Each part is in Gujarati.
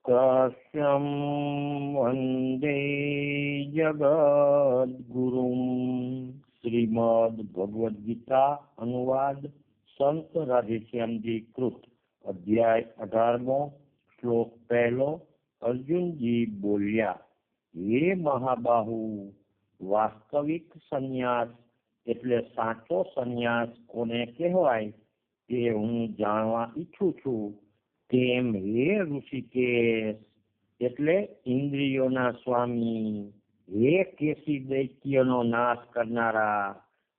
कृष्णं वन्दे जगद्गुरुं। श्रीमद् भगवद गीता अनुवाद संत राधेश्याम जी कृत। अध्याय 18 श्लोक 1। अर्जुन जी बोल्या, हे महाबाहु, वास्तविक संन्यास એટલે સાચો સંન્યાસ કોને કહેવાય તે હું જાણવા ઈચ્છું છું। તેમ હે ઋષિકેશ, એટલે ઇન્દ્રિયોના સ્વામી, હે કેસી દૈત્યનો નાશ કરનારા,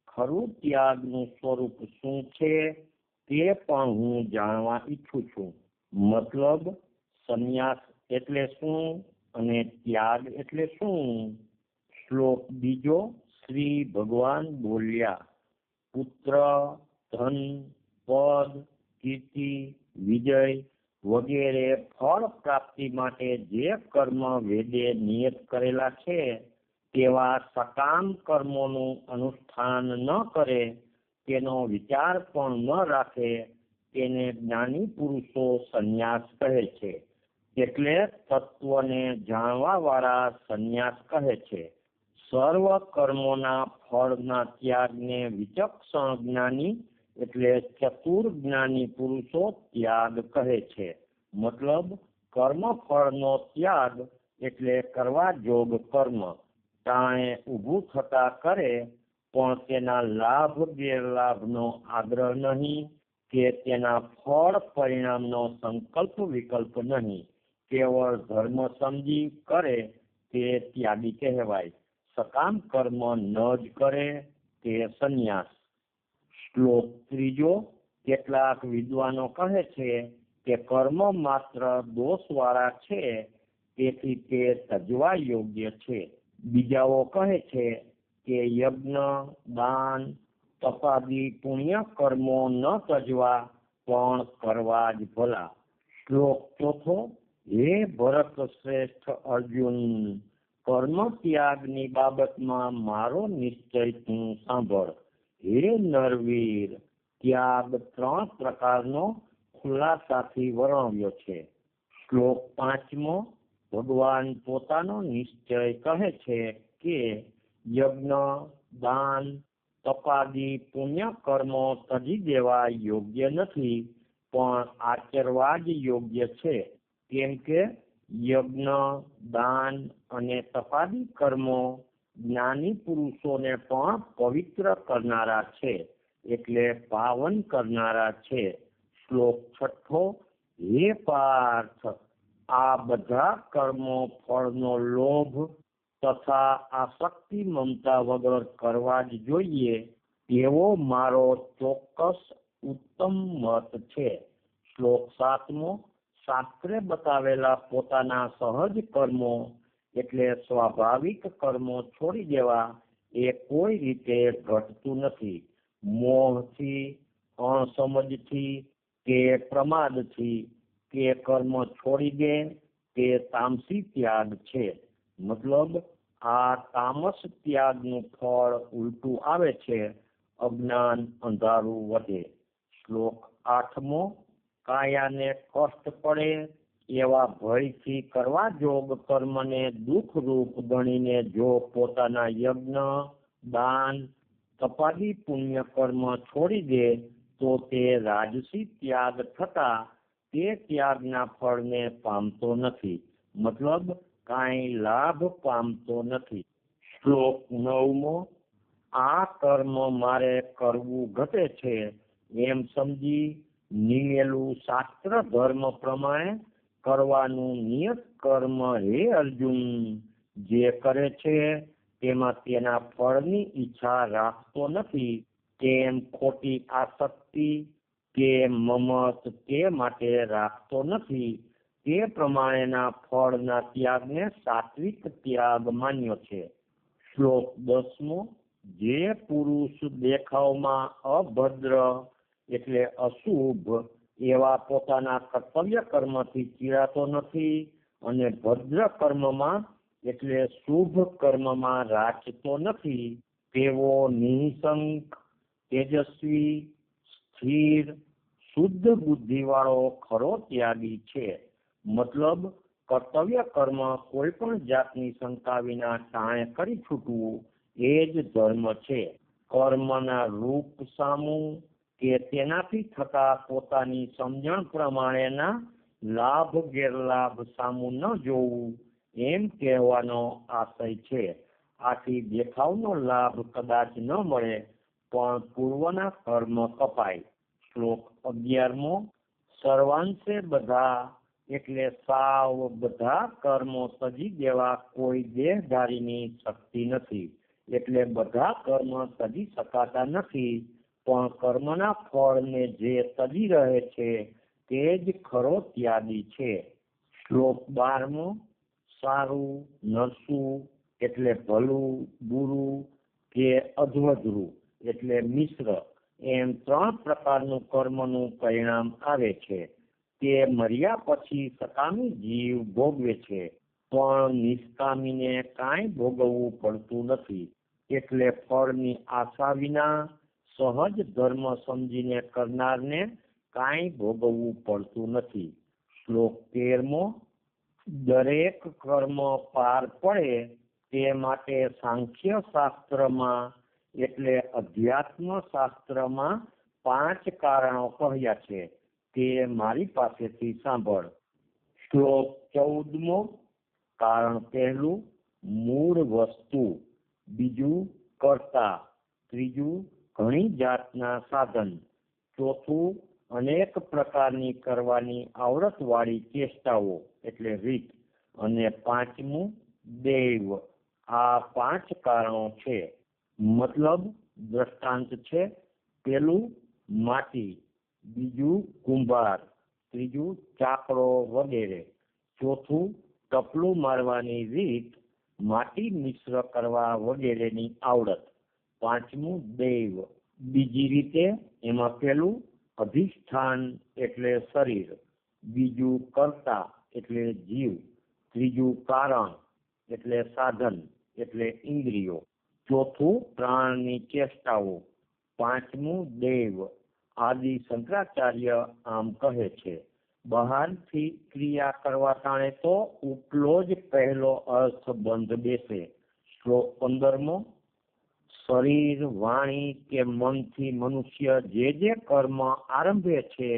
ખરું ત્યાગનું સ્વરૂપ શું છે તે પણ હું જાણવા ઈચ્છું છું। મતલબ સંન્યાસ એટલે શું અને ત્યાગ એટલે શું? શ્લોક 2। શ્રી ભગવાન બોલ્યા, પુત્ર, ધન, પદ, કીર્તિ, વિજય વગેરે ફળ પ્રાપ્તિ માટે જે કર્મ વેદે નિયત કરેલા છે તેવા સકામ કર્મોનું અનુષ્ઠાન ન કરે, તેનો વિચાર પણ ન રાખે, તેને જ્ઞાની પુરુષો સંન્યાસ કહે છે। એટલે તત્વને જાણવા વાળા સંન્યાસ કહે છે। સર્વ કર્મોના ફળના ત્યાગને વિચક્ષણ જ્ઞાની એટલે ચતુર જ્ઞાની પુરુષો ત્યાગ કહે છે। મતલબ કર્મ ફળનો ત્યાગ એટલે કરવા જોગ કર્મ ટાણે ઊભું થતા કરે, પણ તેના લાભ ગેરલાભનો આગ્રહ નહીં કે તેના ફળ પરિણામનો સંકલ્પ વિકલ્પ નહીં, કેવળ ધર્મ સમજી કરે તે ત્યાગી કહેવાય। સકામ કર્મ ન જ કરે તે સંન્યાસ। શ્લોક 3। કેટલાક વિદ્વાનો કહે છે કે કર્મ માત્ર દોષવાળા છે, તેથી તે તજવા યોગ્ય છે। બીજાઓ કહે છે કે યજ્ઞ, દાન, તપાદી પુણ્ય કર્મો ન તજવા પણ કરવા જ ભલા। શ્લોક 4। હે ભરત શ્રેષ્ઠ અર્જુન, કર્મ ત્યાગની બાબતમાં મારો નિશ્ચય તું સાંભળ। હે નરવીર, ત્યાગ 3 પ્રકારનો ખુલાસાથી વર્ણવ્યો છે। શ્લોક 5। ભગવાન પોતાનો નિશ્ચય કહે છે કે યજ્ઞ, દાન, તપાદી પુણ્ય કર્મો તજી દેવા યોગ્ય નથી, પણ આચરવા જ યોગ્ય છે। કેમ કે યજ્ઞ, દાન અને તપાદી કર્મો જ્ઞાની પુરુષોને પણ પવિત્ર કરનારા છે, એટલે પાવન કરનારા છે। શ્લોક 6। હે પાર્થ, આ બધા કર્મો ફળનો લોભ તથા આસક્તિ મમતા વગર કરવા જ જોઈએ એવો મારો ચોક્કસ ઉત્તમ મત છે। શ્લોક 7। શાસ્ત્રે બતાવેલા પોતાના સહજ કર્મો એટલે સ્વાભાવિક કર્મો છોડી દેવા એ કોઈ રીતે ઘટતું નથી। મોહથી, અણસમજથી કે પ્રમાદથી કે કર્મ છોડી દે તે તામસી ત્યાગ છે। મતલબ આ તામસ ત્યાગનું ફળ ઉલટું આવે છે, અજ્ઞાન અંધારું વધે। શ્લોક 8। કાયાને કષ્ટ પડે એવા ભયથી કરવા જોગ કર્મને દુઃખરૂપ ગણીને જો પોતાના યજ્ઞ, દાન, તપાદી પુણ્ય કર્મ છોડી દે તો તે રાજસી ત્યાગ થતા તે ત્યાગના ફળને પામતો નથી, મતલબ કાંઈ લાભ પામતો નથી। શ્લોક 9। આ કર્મ મારે કરવું ઘટે છે એમ સમજી નિમેલું શાસ્ત્ર ધર્મ પ્રમાણે કરવાનું નિયત કર્મ હે અર્જુન જે કરે છે તેમાં તેના ફળની ઈચ્છા રાખતો નથી, તેમ ખોટી આસક્તિ કે મમત તે માટે રાખતો નથી, તે પ્રમાણેના ફળના ત્યાગને સાત્વિક ત્યાગ માન્યો છે। શ્લોક 10। જે પુરુષ દેખાવમાં અભદ્ર એટલે અશુભ એવા પોતાના કર્તવ્ય કર્મથી ચીડાતો નથી અને ભદ્ર કર્મમાં એટલે શુભ કર્મમાં રાચતો નથી, તેવો નિઃશંક, તેજસ્વી, સ્થિર, શુદ્ધ બુદ્ધિવાળો ખરો ત્યાગી છે। મતલબ કર્તવ્ય કર્મ કોઈ પણ જાતની શંકા વિના ટાણે કરી છૂટવું એ જ ધર્મ છે. કર્મના રૂપ સામું કે તેનાથી થતા પોતાની સમજણ પ્રમાણેના લાભ ગેરલાભ સામું ન જોવું એમ કહેવાનો આશય છે. આથી દેખાવનો લાભ કદાચ ન મળે પણ પૂર્વના કર્મ કપાય. શ્લોક 11મો. સર્વાંશે બધા એટલે સાવ બધા કર્મો તજી દેવા કોઈ દેહધારીની શક્તિ નથી. એટલે બધા કર્મ તજી શકાતા નથી, પણ કર્મના ફળને જે તજી રહે છે તે જ ખરો ત્યાગી છે. શ્લોક 12મો. સારું નરસું એટલે ભલું, બુરું કે અધવધરું એટલે મિશ્ર એમ 3 પ્રકારનું કર્મનું પરિણામ આવે છે. તે મર્યા પછી સકામી જીવ ભોગવે છે, પણ નિષ્કામીને કાંઈ ભોગવવું પડતું નથી. એટલે ફળની આશા વિના સહજ ધર્મ સમજીને કરનારને કાંઈ ભોગવવું પડતું નથી. શ્લોક 13મો. દરેક કર્મ પાર પડે તે માટે સાંખ્ય શાસ્ત્રમાં એટલે અધ્યાત્મ શાસ્ત્રમાં 5 કારણો કહ્યા છે, તે મારી પાસેથી સાંભળ. શ્લોક 14મો. કારણ પહેલું મૂળ વસ્તુ, બીજું કર્તા, ત્રીજું ઘણી જાતના સાધન, ચોથું અનેક પ્રકારની કરવાની આવડતવાળી ચેષ્ટાઓ એટલે રીત, અને 5મું દૈવ. આ 5 કારણો છે. મતલબ દ્રષ્ટાંત છે. પેલું માટી, બીજું કુંભાર, ત્રીજું ચાકડો વગેરે, ચોથું ટપલું મારવાની રીત, માટી મિશ્ર કરવા વગેરેની આવડત, 5મું દૈવ. બીજી રીતે એમાં પેલું અધિષ્ઠાન એટલે શરીર, બીજું કર્તા એટલે જીવ, ત્રીજું કારણ એટલે સાધન એટલે ઇન્દ્રિયો, ચોથું પ્રાણની ચેષ્ટાઓ, 5મું દૈવ. આદિ શંકરાચાર્ય આમ કહે છે. બહારથી ક્રિયા કરવા ટાણે તો ઉપલો જ પહેલો અર્થ બંધ બેસે. શ્લોક 15મો. શરીર, વાણી કે મનથી મનુષ્ય જે કર્મ આરંભે છે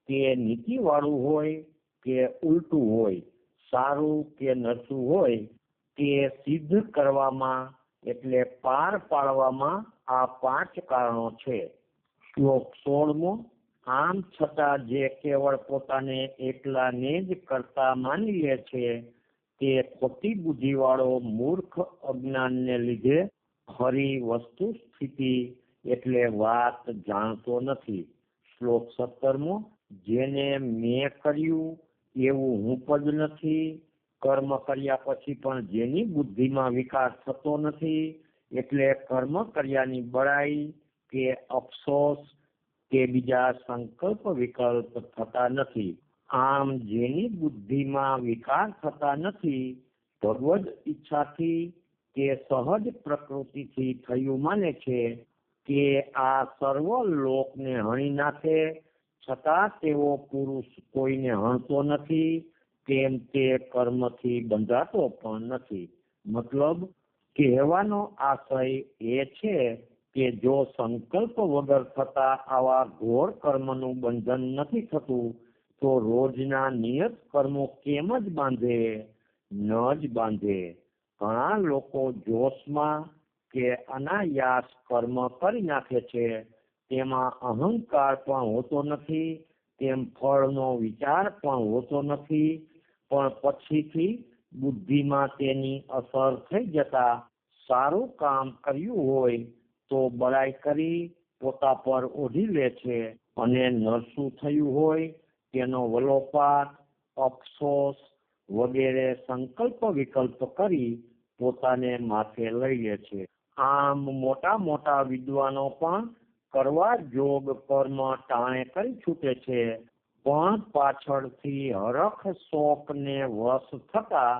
તે નીતિવાળું હોય કે ઉલટું હોય, સારું કે નરસું હોય, તે સિદ્ધ કરવામાં એટલે પાર પાડવામાં આ 5 કારણો છે. શ્લોક 16મો. આમ છતાં જે કેવળ પોતાને એકલાને જ કરતા માની લે છે તે ખોટી બુદ્ધિવાળો મૂર્ખ અજ્ઞાનને લીધે ખરી વસ્તુ સ્થિતિ એટલે વાત જાણતો નથી. શ્લોક 17મો. જેને મેં કર્યું એવું હું પદ નથી, કર્મ કર્યા પછી પણ જેની બુદ્ધિમાં વિકાસ થતો નથી, એટલે કર્મ કર્યાની બળાઈ કે અફસોસ કે બીજા સંકલ્પ વિકલ્પ થતા નથી. આમ જેની બુદ્ધિમાં વિકાર થતા નથી, ભગવદ ઈચ્છાથી કે સહજ પ્રકૃતિથી થયું માને છે કે આ સર્વ લોકને હણી નાખે, છતાં તેવો પુરુષ કોઈને હણતો નથી, તેમ તે કર્મથી બંધાતો પણ નથી. મતલબ કહેવાનો આશય એ છે કે જો સંકલ્પ વગર થતા આવા ઘોર કર્મનું બંધન નથી થતું તો રોજના નિયત કર્મો કેમ જ બાંધે? ન જ બાંધે. ઘણા લોકો જોશમાં કે અનાયાસ કર્મ કરી નાખે છે, તેમાં અહંકાર પણ હોતો નથી, તેમ ફળનો વિચાર પણ હોતો નથી, પણ પછીથી બુદ્ધિમાં તેની અસર થઈ જતા સારું કામ કર્યું હોય તો બળાઈ કરી પોતા પર ઓઢી લે છે, અને નરસું થયું હોય તેનો વલોપાત, અફસોસ વગેરે સંકલ્પ વિકલ્પ કરી પોતાને માથે લઈ લે છે. આમ મોટા મોટા વિદ્વાનો પણ કરવા જોગ કર્મ ટાણે કરી છૂટે છે, પણ પાછળથી હરખ શોકને વશ થતા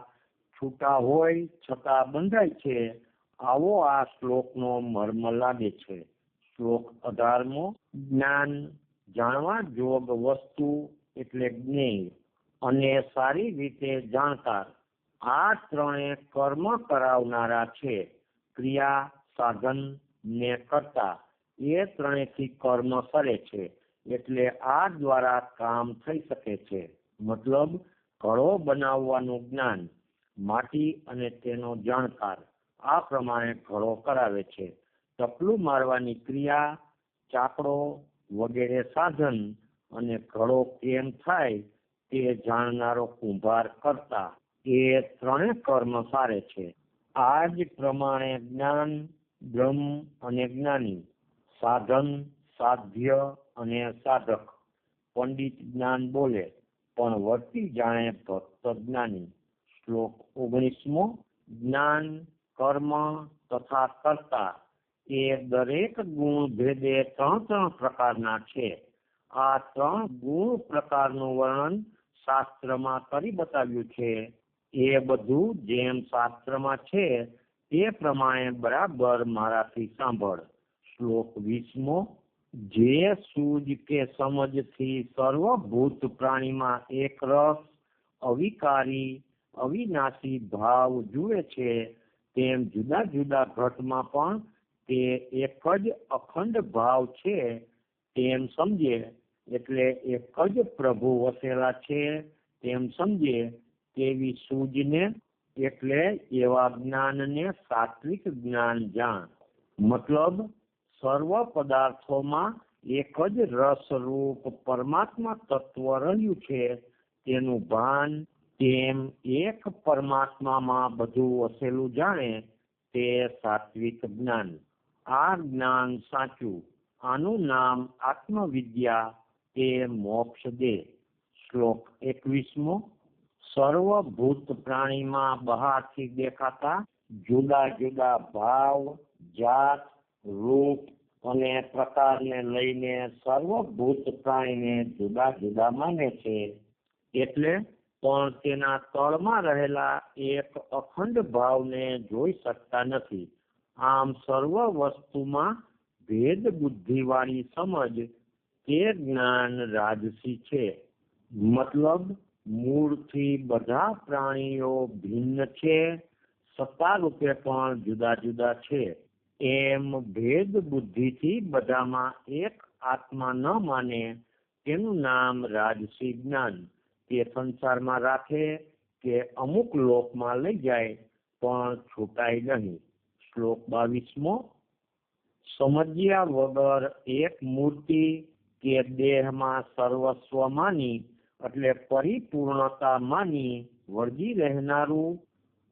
છૂટા હોય છતાં બંધાય છે. આવો આ શ્લોકનો મર્મ લાગે છે. શ્લોક 18મો. જ્ઞાન, જાણવા જોગ વસ્તુ એટલે જ્ઞેય. અને સારી રીતે જાણકાર. આ ત્રણે કર્મ કરાવનારા છે. ક્રિયા, સાધન ને કર્તા એ ત્રણેયથી કર્મ કરે છે, એટલે આ દ્વારા કામ થઈ શકે છે. મતલબ ઘડો બનાવવાનું જ્ઞાન, માટી અને તેનો જાણકાર આ પ્રમાણે ઘડો કરાવે છે. ટપલું મારવાની ક્રિયા, ચાકડો વગેરે સાધન અને ઘડો કેમ થાય તે જાણનારો કુંભાર કરતા એ ત્રણે કર્મ સારે છે. આ જ પ્રમાણે જ્ઞાન, બ્રહ્મ અને જ્ઞાની, સાધન, સાધ્ય અને સાધક. પંડિત જ્ઞાન બોલે પણ વર્તી જાણે ભક્ત જ્ઞાની. શ્લોક 19મો. જ્ઞાન, કર્મ તથા કર્તા એ દરેક ગુણ ભેદે ત્રણ પ્રકારના છે. આ ત્રણ ગુણ પ્રકારનું વર્ણન શાસ્ત્રમાં કરી બતાવ્યું છે. એ બધું જેમ શાસ્ત્રમાં છે તે પ્રમાણે બરાબર મારાથી સાંભળ. શ્લોક 20મો. જે સૂઝ કે સમજથી સર્વભૂત પ્રાણીમાં એક રસ, અવિકારી, અવિનાશી ભાવ જુએ છે, તેમ જુદા જુદા ઘટમાં પણ તે એક જ અખંડ ભાવ છે તેમ સમજે, એટલે એક જ પ્રભુ વસેલા છે તેમ સમજે તેવી સૂઝને, એટલે એવા જ્ઞાનને સાત્વિક જ્ઞાન જાણ. મતલબ સર્વ પદાર્થોમાં એક જ રસરૂપ પરમાત્મા તત્વ રહ્યું છે તેનું ભાન, તેમ એક પરમાત્મામાં બધું વસેલું જાણે તે સાત્વિક જ્ઞાન. આ જ્ઞાન સાચું. આનું નામ આત્મવિદ્યા, તે મોક્ષ દે. શ્લોક 21મો. સર્વભૂત પ્રાણીમાં બહારથી દેખાતા જુદા જુદા ભાવ, જાત, રૂપ અને પ્રકારને લઈને સર્વભૂત પ્રાણીને જુદા જુદા માને છે. એટલે પણ તેના તળમાં રહેલા એક અખંડ ભાવને જોઈ શકતા નથી. આમ સર્વ વસ્તુમાં ભેદ બુદ્ધિવાળી સમજ તે જ્ઞાન રાજસી છે. મતલબ મૂળથી બધા પ્રાણીઓ ભિન્ન છે, સત્તા રૂપે પણ જુદા જુદા છે. એમ ભેદ બુદ્ધિથી બધામાં એક આત્મા ન માને તેનું નામ રાજસી જ્ઞાન. તે સંસારમાં રાખે કે અમુક લોકમાં લઈ જાય પણ છૂટાય નહીં. શ્લોક 22મો. સમજ્યા વગર એક મૂર્તિ કે દેહમાં સર્વસ્વ માની, એટલે પરિપૂર્ણતા માની વળગી રહેનારું,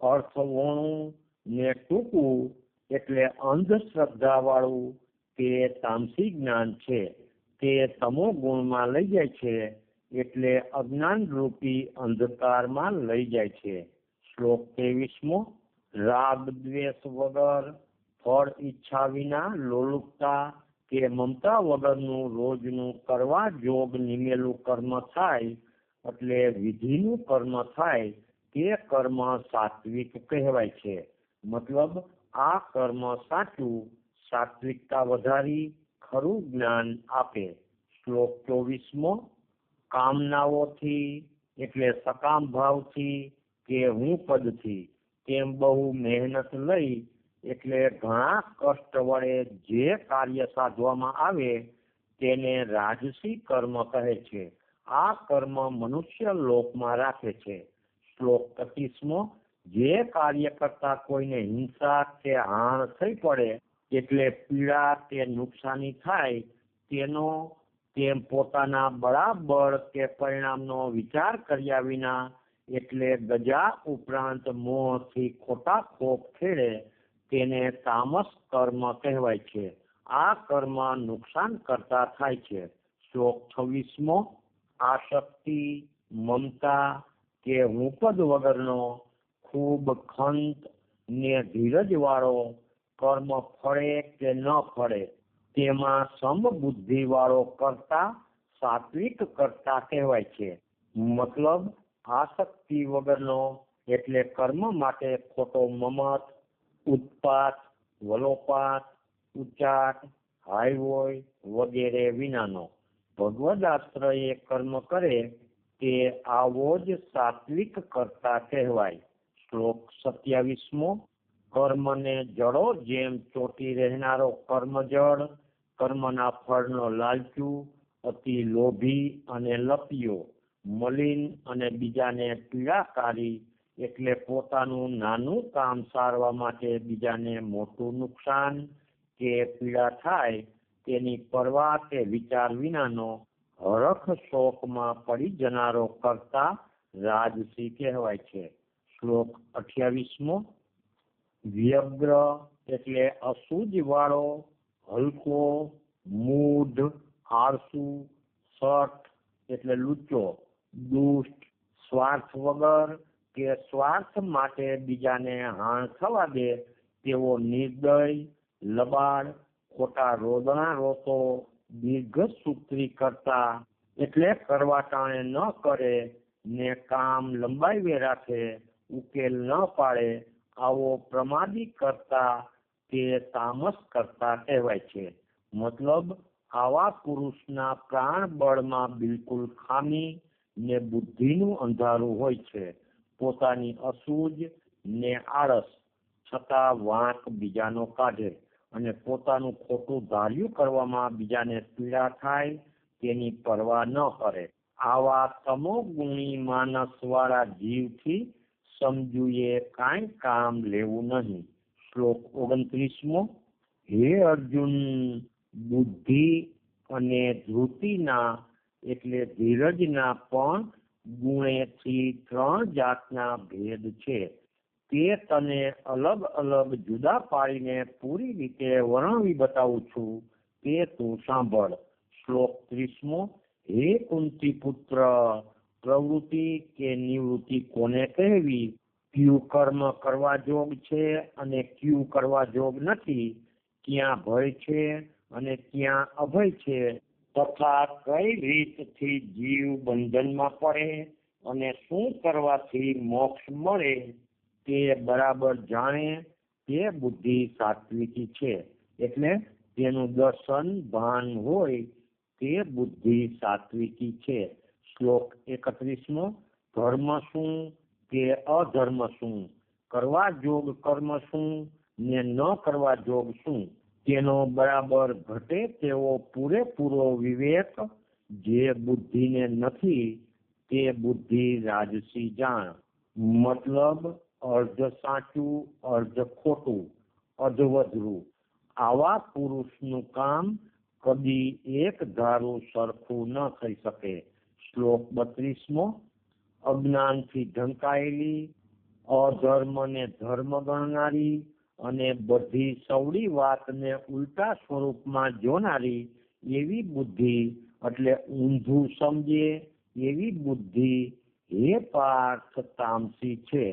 અર્થવોણું ને ટૂંકું, એટલે અંધશ્રદ્ધા વાળું તે તામસી જ્ઞાન છે. તે તમો ગુણમાં લઈ જાય છે, એટલે અજ્ઞાન રૂપી અંધકારમાં લઈ જાય છે. શ્લોક 23મો. રાગ દ્વેષ વગર, ફળ ઈચ્છા વિના લોલુપતા કે મમતા વગરનું રોજનું કરવા જોગ નિમેલું કર્મ થાય, એટલે વિધિનું કર્મ થાય તે કર્મ સાત્વિક કહેવાય છે. મતલબ આ કર્મ સાચું, સાત્વિકતા વધારી ખરું જ્ઞાન આપે. શ્લોક 24મો. કામનાઓથી એટલે સકામ ભાવથી કે હું પદથી તેમ બહુ મહેનત લઈ, એટલે ઘણા કષ્ટ વડે જે કાર્ય સાધવામાં આવે તેને રાજસી કર્મ કહે છે. આ કર્મ મનુષ્ય લોકમાં રાખે છે. શ્લોક 25મો. જે કાર્ય કરતા કોઈને હિંસા કે હાણ થઈ પડે, એટલે પીડા કે નુકસાની થાય, તેનો તેમ પોતાના બરાબર કે પરિણામનો વિચાર કર્યા વિના, એટલે ગજા ઉપરાંત મોહથી ખોટા ખોપ ખેડે, તેને તામસ કર્મ કહેવાય છે. આ કર્મ નુકસાન કરતા થાય છે. શ્લોક 26મો. આસક્તિ, મમતા કે હુંપદ વગરનો ખૂબ ખંત ને ધીરજ વાળો કર્મ ફળે કે ન ફળે તેમાં સમબુદ્ધિ વાળો કરતા સાત્વિક કરતા કહેવાય છે. મતલબ આસક્તિ વગરનો એટલે કર્મ માટે ખોટો મમત, ઉત્પાત, વલોપાત, ઉચાટ, હાયવોય વગેરે વિનાનો. ભગવદ આશ્રયે કર્મ કરે તે આવો જ સાત્વિક કરતા કહેવાય. શ્લોક 27મો. કર્મને જડો જેમ ચોટી રહેનારો કર્મજળ, કર્મના ફળનો લાલચુ, અતિ લોભી અને લપિયો, મલિન અને બીજાને પીડાકારી, એટલે પોતાનું નાનું કામ સારવા માટે બીજાને મોટું નુકસાન કે પીડા થાય તેની પરવા કે વિચાર વિનાનો હરખ શોકમાં પડી જનારો કરતા રાજસી કહેવાય છે. શ્લોક 28મો. વ્યગ્ર એટલે અસૂજ વાળો, હલકો, મૂઢ, આળસુ, સઠ એટલે લુચ્ચો, દુષ્ટ, સ્વાર્થ વગર કે સ્વાર્થ માટે બીજાને હાણ થવા દે તેવો નિર્દય, લબાડ, ખોટા રોદણા રોતો, દીર્ઘસૂત્રી કરતા એટલે કરવા ટાણે ન કરે ને કામ લંબાવી રાખે, ઉકેલ ન પાડે, આવો પ્રમાદી કરતા તે તામસ કરતા કહેવાય છે. મતલબ આવા પુરુષના પ્રાણ બળમાં બિલકુલ ખામી ને બુદ્ધિનું અંધારું હોય છે. પોતાની અસૂજ ને આળસ છતાં વાંક બીજાનો કાઢે અને પોતાનું ખોટું ધાર્યું કરવામાં બીજાને પીડા થાય તેની પરવા ન કરે. આવા તમોગુણી માનસ વાળા જીવથી સમજુએ કાંઈ કામ લેવું નહીં. શ્લોક 29મો. હે અર્જુન, બુદ્ધિ અને ધૃતિના એટલે ધીરજના પણ ગુણેથી 3 જાતના ભેદ છે. તે તને અલગ અલગ જુદા પાડીને પૂરી રીતે વર્ણવી બતાવું છું, તે તું સાંભળ. શ્લોક 30મો. હે કુંતી પુત્ર, પ્રવૃત્તિ કે નિવૃત્તિ કોને કહેવી? કયું કર્મ કરવા જોગ છે અને કયું કરવા જોગ નથી? ક્યાં ભય છે અને ક્યાં અભય છે? તથા કઈ રીતથી જીવ બંધનમાં પડે અને શું કરવાથી મોક્ષ મળે તે બરાબર જાણે તે બુદ્ધિ સાત્વિકી છે. એટલે તેનું દર્શન ભાન હોય તે બુદ્ધિ સાત્વિકી છે. શ્લોક 31મો. ધર્મ શું કે અધર્મ શું? કરવા જોગ કર્મ શું ને ન કરવા જોગ શું? તેનો બરાબર ઘટે તેવો પૂરેપૂરો વિવેક જે બુદ્ધિને નથી તે બુદ્ધિ રાજસી જાણ. મતલબ અર્ધ સાચું અર્ધ ખોટું, અધવધરું. આવા પુરુષનું કામ કદી એક ધારું સરખું ન થઈ શકે. શ્લોક 32મો. અજ્ઞાનથી ઢંકાયેલી, અધર્મને ધર્મ ગણનારી અને બધી સવડી વાતને ઉલટા સ્વરૂપમાં જોનારી એવી બુદ્ધિ એટલે ઊંધું સમજે એવી બુદ્ધિ હે પાર્થ તામસી છે.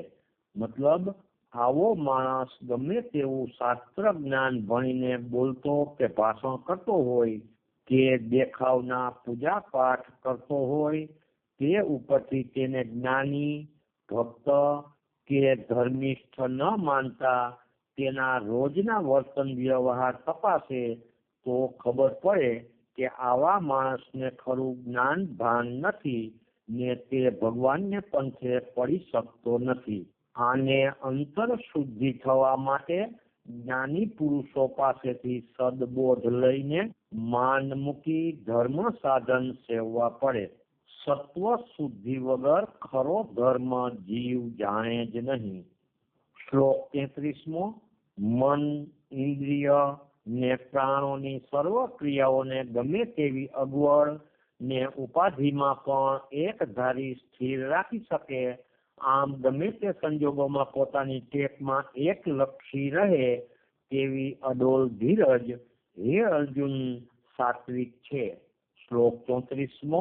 મતલબ આવો માણસ ગમે તેવું શાસ્ત્ર જ્ઞાન ભણીને બોલતો કે ભાષણ કરતો હોય કે દેખાવના પૂજા પાઠ કરતો હોય તે ઉપરથી તેને જ્ઞાની, ભક્ત કે ધર્મિષ્ઠ ન માનતા તેના રોજના વર્તન વ્યવહાર તપાસે તો ખબર પડે કે આવા માણસને ખરું જ્ઞાન ભાન નથી ને તે ભગવાનને પંથે પડી શકતો નથી. આને અંતર શુદ્ધિ થવા માટે જ્ઞાની પુરુષો પાસેથી સદબોધ લઈને માન મૂકી ધર્મ સાધન સેવવા પડે. સત્વ શુદ્ધિ વગર ખરો ધર્મ જીવ જાણે જ નહીં. શ્લોક 33મો. મન, ઇન્દ્રિય ને પ્રાણોની સર્વ ક્રિયાઓને ગમે તેવી અગવડ ને ઉપાધિમાં પણ એક ધારી સ્થિર રાખી શકે, આમ ગમે તે સંજોગોમાં પોતાની ટેકમાં એક લક્ષી રહે તેવી અડોલ ધીરજ હે અર્જુન સાત્વિક છે. શ્લોક 34મો.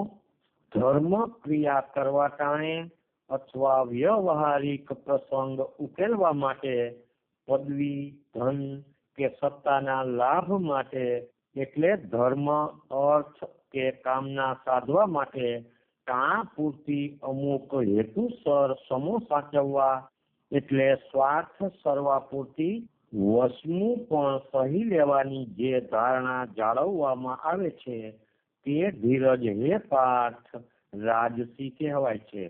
ધર્મ ક્રિયા કરવા ટાણે અથવા વ્યવહારિક પ્રસંગ ઉકેલવા માટે, પદવી, ધન કે સત્તાના લાભ માટે એટલે ધર્મ, અર્થ કે કામના સાધવા માટે ટાણા પૂરતી અમુક હેતુસર સમો સાચવવા એટલે સ્વાર્થ સરવા પૂરતી વસનું પણ સહી લેવાની જે ધારણા જાળવવામાં આવે છે તે ધીરજ હે પાર્થ રાજસી કહેવાય છે.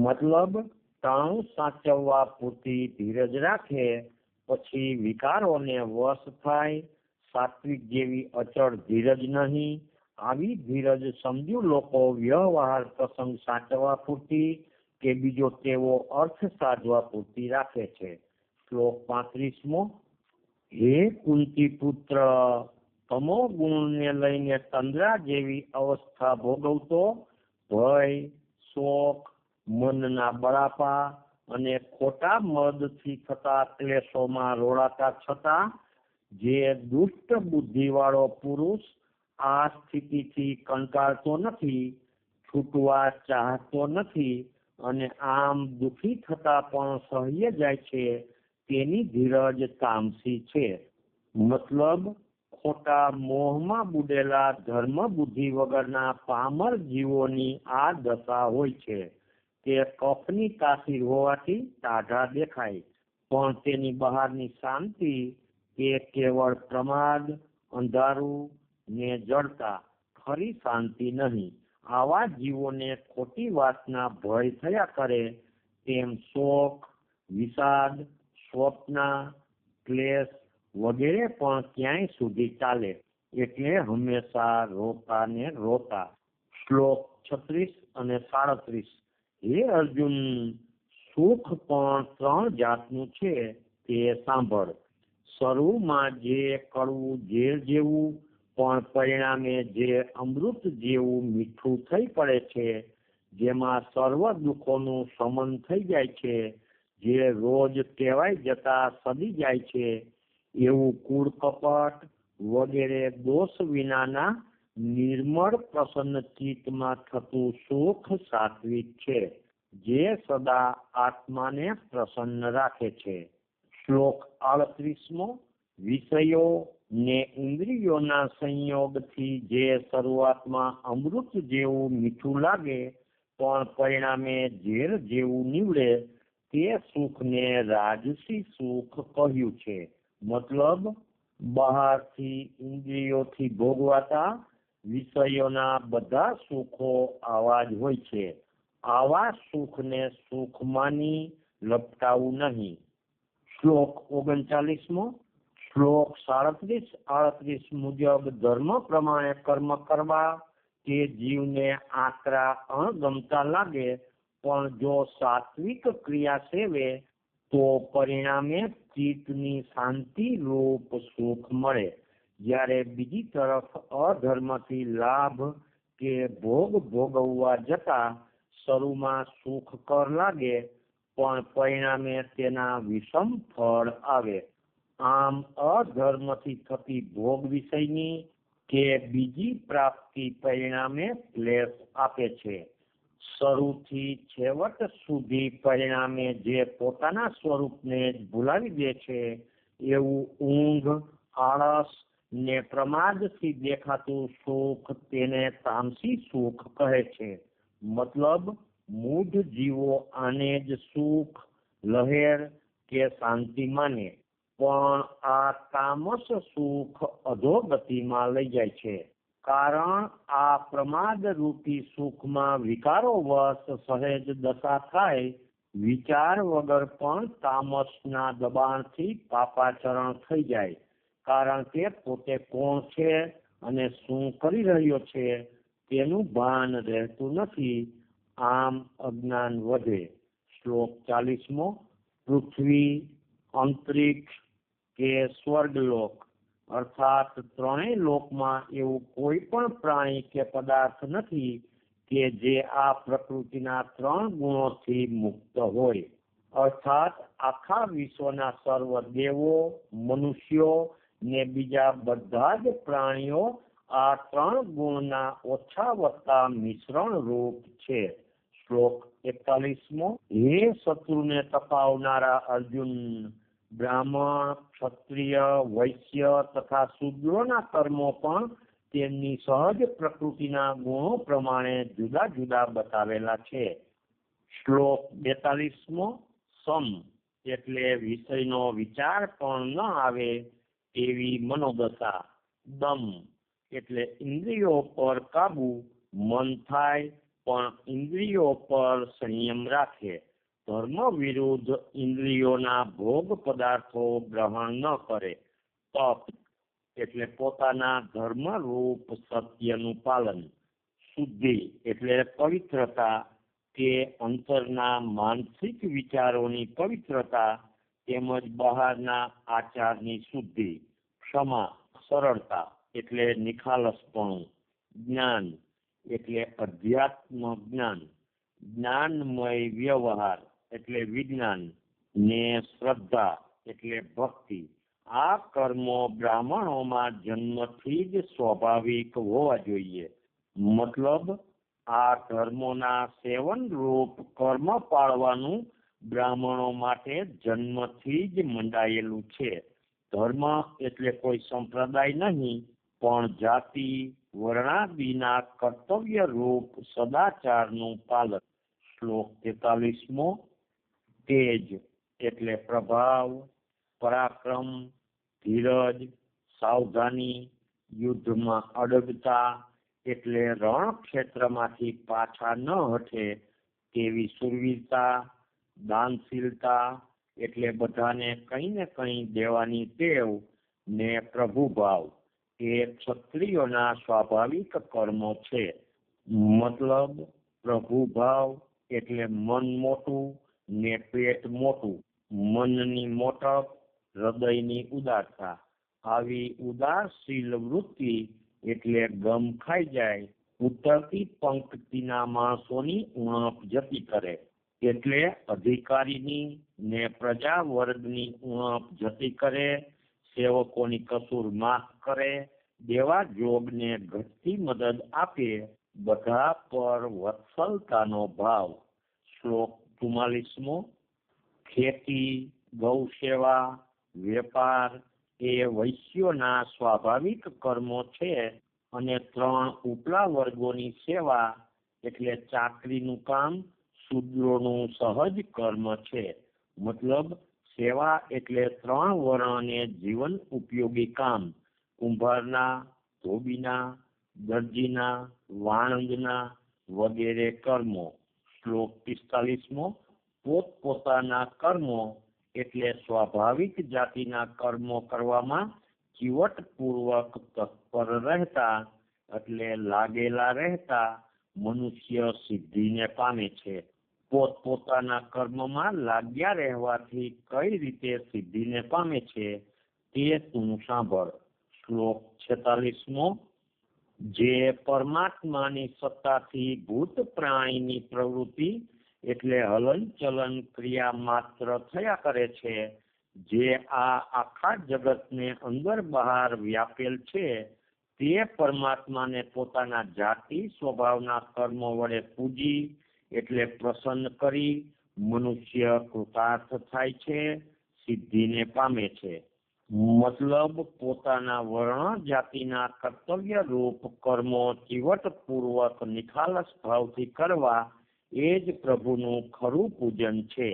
મતલબ ટાણું સાચવવા પૂરતી ધીરજ રાખે, પછી વિકારોને વશ થાય. સાત્વિક જેવી અચળ ધીરજ નહીં. આવી ધીરજ સમજુ લોકો વ્યવહાર પ્રસંગ સાચવવા પૂરતી કે બીજો તેવો અર્થ સાધવા પૂરતી રાખે છે. શ્લોક 35મો. હે કુંતી પુત્ર, તમો ગુણને લઈને તંદ્રા જેવી અવસ્થા ભોગવતો ભય, શોક, મનના બળાપા અને ખોટા મદથી થતા ક્લેશોમાં રોડાતા છતાં જે દુષ્ટ બુદ્ધિવાળો પુરુષ આ સ્થિતિથી કંટાળતો નથી, છૂટવા ચાહતો નથી અને આમ દુઃખી થતા પણ સહ્ય જાય છે, તેની ધીરજ તામસી છે. મતલબ ખોટા મોહમાં બુડેલા ધર્મ બુદ્ધિ વગરના પામર જીવોની આ દશા હોય છે. તે કફની તાસીર હોવાથી ટાઢા દેખાય, પણ તેની બહારની શાંતિ એ કેવળ પ્રમાદ, અંધારું ને જડતા, ખરી શાંતિ નહીં. આવા જીવોને ખોટી વાતના ભય થયા કરે, તેમ શોક, વિષાદ, સ્વપ્ન, ક્લેશ વગેરે પણ ક્યાંય સુધી ચાલે, એટલે હંમેશા રોતા ને રોતા. શ્લોક 36 અને 37. હે અર્જુન, સુખ પણ 3 જાતનું છે, તે સાંભળ. શરૂમાં જે કડવું ઝેર જેવું પણ પરિણામે જે અમૃત જેવું મીઠું થઈ પડે છે, જેમાં સર્વ દુઃખોનું શમન થઈ જાય છે, જે રોજ કહેવાય જતા સડી જાય છે, એવું કૂડ કપટ વગેરે દોષ વિનાના નિર્મળ પ્રસન્ન ચિત્તમાં થતું સુખ સાત્વિક છે, જે સદા આત્માને પ્રસન્ન રાખે છે. શ્લોક 38મો. વિષયો ને ઇન્દ્રિયોના સંયોગથી જે શરૂઆતમાં અમૃત જેવું મીઠું લાગે પણ પરિણામે ઝેર જેવું નીવડે, તે સુખને રાજસી સુખ કહ્યું છે. મતલબ બહારથી ઇન્દ્રિયોથી ભોગવાતા વિષયોના બધા સુખો આવા જ હોય છે. આવા સુખને સુખ માની લપટાવું નહીં. શ્લોક 39મો. શ્લોક 37-38 મુજબ ધર્મ પ્રમાણે કર્મ કરવા તે જીવને આકરા અણગમતા લાગે, પણ જો સાત્વિક ક્રિયા સેવે તો પરિણામે ચિત્તની શાંતિ રૂપ સુખ મળે. જ્યારે બીજી તરફ અધર્મથી લાભ કે ભોગ ભોગવવા જતા શરૂમાં સુખકર લાગે, પણ પરિણામે તેના વિષમ ફળ આવે. આમ અધર્મથી થતી ભોગ વિષયની કે બીજી પ્રાપ્તિ પરિણામે ક્લેશ આપે છે. શરૂથી છેવટ સુધી પરિણામે જે પોતાના સ્વરૂપને જ ભૂલાવી દે છે, એવું ઊંઘ, આળસ ને પ્રમાદથી દેખાતું સુખ તેને તામસી સુખ કહે છે. મતલબ મૂઢ જીવો આને જ સુખ, લહેર કે શાંતિ માને, પણ આ તામસ સુખ અધોગતિમાં લઈ જાય છે. કારણ આ પ્રમાદ રૂપી સુખમાં વિકારો વશ સહેજ દશા થાય, વિચાર વગર પણ તામસના દબાણથી પાપાચરણ થઈ જાય. કારણ કે પોતે કોણ છે અને શું કરી રહ્યો છે તેનું ભાન રહેતું નથી. આમ અજ્ઞાન વધે. શ્લોક 40મો. પૃથ્વી, અંતરિક્ષ કે સ્વર્ગલોક અર્થાત ત્રણેય લોકમાં એવું કોઈ પણ પ્રાણી કે પદાર્થ નથી કે જે આ પ્રકૃતિના 3 ગુણોથી મુક્ત હોય. અર્થાત આખા વિશ્વના સર્વ દેવો, મનુષ્યો ને બીજા બધા જ પ્રાણીઓ આ 3 ગુણના ઓછા વત્તા મિશ્રણ રૂપ છે. શ્લોક 41મો. હે શત્રુને તપાવનારા અર્જુન, બ્રાહ્મણ, ક્ષત્રિય, વૈશ્ય તથા શૂદ્રોના કર્મો પણ તેમની સહજ પ્રકૃતિના ગુણો પ્રમાણે જુદા જુદા બતાવેલા છે. શ્લોક 42મો. સમ એટલે વિષયનો વિચાર પણ ન આવે એવી મનોદશા. દમ એટલે ઇન્દ્રિયો પર કાબુ, મન થાય પણ ઇન્દ્રિયો પર સંયમ રાખે, ધર્મ વિરુદ્ધ ઇન્દ્રિયોના ભોગ પદાર્થો ગ્રહણ ન કરે, તપ એટલે પોતાના ધર્મ રૂપ સત્યનું પાલન, શુદ્ધિ એટલે પવિત્રતા કે અંતરના માનસિક વિચારોની પવિત્રતા તેમજ બહારના આચારની શુદ્ધિ, ક્ષમા સરળતા એટલે નિખાલસપણું, જ્ઞાન એટલે અધ્યાત્મ જ્ઞાન, જ્ઞાનમય વ્યવહાર એટલે વિજ્ઞાન ને શ્રદ્ધા એટલે ભક્તિ. આ કર્મો બ્રાહ્મણોમાં જન્મથી જ સ્વાભાવિક હોવા જોઈએ. મતલબ આ ધર્મોના સેવન રૂપ કર્મ પાળવાનું બ્રાહ્મણો માટે જન્મથી જ મંડાયેલું છે. ધર્મ એટલે કોઈ સંપ્રદાય નહીં, પણ જાતિ વર્ણાદિના કર્તવ્ય રૂપ સદાચારનું પાલન. શ્લોક 43મો. તેજ એટલે પ્રભાવ, પરાક્રમ, ધીરજ, સાવધાની, યુદ્ધમાં અડગતા એટલે રણ ક્ષેત્રમાંથી પાછા ન હટે તેવી શૂરવીરતા, દાનશીલતા એટલે બધાને કંઈ ને કંઈ દેવાની ટેવ ને પ્રભુભાવ એ ક્ષત્રિયોના સ્વાભાવિક કર્મો છે. મતલબ પ્રભુભાવ એટલે મન મોટું ને પેટ મોટું, મનની મોટપ, હૃદયની ઉદારતા. આવી ઉદારશીલ વૃત્તિ એટલે ગમ ખાઈ જાય, ઉતરતી પંક્તિના માણસોની ઉણપ જતી કરે, એટલે અધિકારીની ને પ્રજા વર્ગની ઉણપ જતી કરે, સેવકોની કસૂર માફ કરે, દેવા જોગને ઘટતી મદદ આપે, બધા પર વત્સલતાનો ભાવ. શ્લોક 44મો. ખેતી, ગૌ સેવા, વેપાર એ વૈશ્યોના સ્વાભાવિક કર્મો છે અને 3 ઉપલા વર્ગોની સેવા એટલે ચાકરીનું કામ શૂદ્રોનું સહજ કર્મ છે. મતલબ સેવા એટલે 3 વર્ણને જીવન ઉપયોગી કામ, કુંભારના, ધોબીના, દરજીના, વાણંદના વગેરે કર્મો. શ્લોક 45મો. પોતપોતાના કર્મો એટલે સ્વાભાવિક જાતિના કર્મો કરવામાં ચીવટપૂર્વક તત્પર રહેતા એટલે લાગેલા રહેતા મનુષ્ય સિદ્ધિને પામે છે. પોતપોતાના કર્મમાં લાગ્યા રહેવાથી કઈ રીતે સિદ્ધિને પામે છે તે તું સાંભળ. શ્લોક 46મો. જે પરમાત્માની સત્તાથી ભૂત પ્રાણીની પ્રવૃત્તિ એટલે હલન ચલન ક્રિયા માત્ર થયા કરે છે, જે આ આખા જગતને અંદર બહાર વ્યાપેલ છે, તે પરમાત્માને પોતાના જાતિ સ્વભાવના કર્મો વડે પૂજી એટલે પ્રસન્ન કરી મનુષ્ય કૃતાર્થ થાય છે, સિદ્ધિને પામે છે. મતલબ પોતાના વર્ણ જાતિના કર્તવ્ય રૂપ કર્મો ચીવટપૂર્વક નિખાલસ ભાવથી કરવા એ જ પ્રભુનું ખરું પૂજન છે.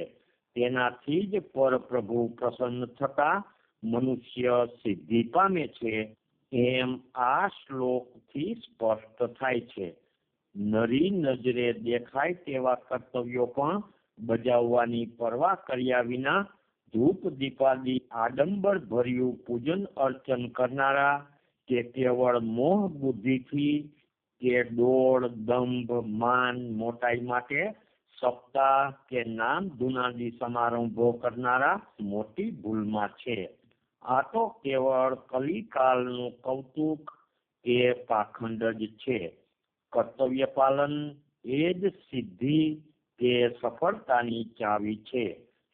તેનાથી જ પરપ્રભુ પ્રસન્ન થતા મનુષ્ય સિદ્ધિ પામે છે, એમ આ શ્લોકથી સ્પષ્ટ થાય છે. નરી નજરે દેખાય તેવા કર્તવ્યો પણ બજાવવાની પરવા કર્યા વિના ધૂપ દીપાદી આડંબર ભર્યું પૂજન અર્ચન કરનારા કે કેવળ મોહ બુદ્ધિથી કે દોડ દંભ માન મોટાઈ માટે સપ્તાહ કે નામ ધુનાદી સમારંભો કરનારા મોટી ભૂલમાં છે. આ તો કેવળ કલિકાલનું કૌતુક કે પાખંડ જ છે. કર્તવ્ય પાલન એ જ સિદ્ધિ કે સફળતાની ચાવી છે.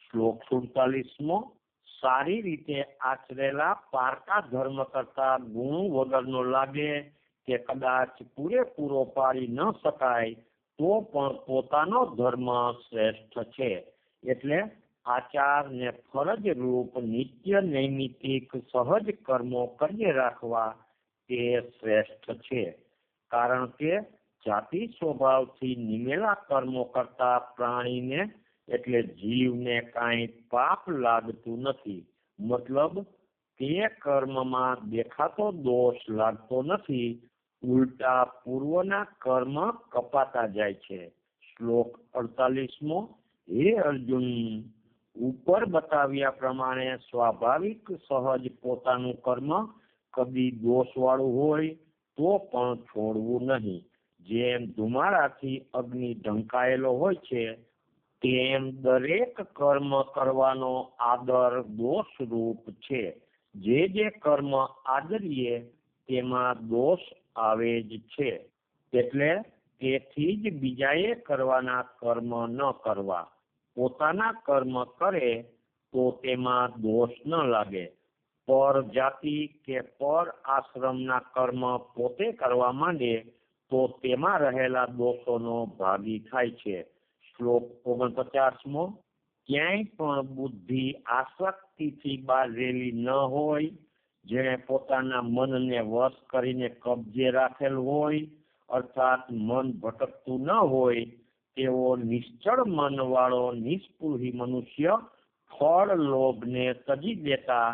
શ્લોક 47મો. સારી રીતે આચરેલા પારકા ધર્મ કરતા ગુણ વગરનો લાગે કે કદાચ પૂરેપૂરો પાળી ન શકાય તો પણ પોતાનો ધર્મ શ્રેષ્ઠ છે. એટલે આચાર ને ફરજ રૂપ નિત્ય નૈમિતિક સહજ કર્મો કરી રાખવા તે શ્રેષ્ઠ છે. કારણ કે જાતિ સ્વભાવથી નિમેલા કર્મો કરતા પ્રાણીને એટલે જીવને કાંઈ પાપ લાગતું નથી. મતલબ તે કર્મમાં દેખાતો દોષ લાગતો નથી, ઉલટા પૂર્વના કર્મ કપાતા જાય છે. શ્લોક 48મો. હે અર્જુન, ઉપર બતાવ્યા પ્રમાણે સ્વાભાવિક સહજ પોતાનું કર્મ કદી દોષવાળું હોય તો પણ છોડવું નહીં. જેમ ધુમાડાથી અગ્નિ ઢંકાયેલો હોય છે તેમ દરેક કર્મ કરવાનો આદર દોષરૂપ છે. જે કર્મ આદરીએ તેમાં દોષ આવે જ છે. એટલે તેથી જ બીજાએ કરવાના કર્મ ન કરવા. પોતાના કર્મ કરે તો તેમાં દોષ ન લાગે. પર જાતિ કે પર આશ્રમના કર્મ પોતે કરવા માંડે તો તેમાં રહેલા દોષોનો ભાગી થાય છે. શ્લોક 49મો. ક્યાંય પણ બુદ્ધિ આસક્તિથી બાંધેલી ન હોય, જેણે પોતાના મનને વશ કરીને કબજે રાખેલ હોય, અર્થાત મન ભટકતું ન હોય, તેવો નિશ્ચળ મન વાળો નિષ્પૃહી મનુષ્ય ફળ લોભને તજી દેતા,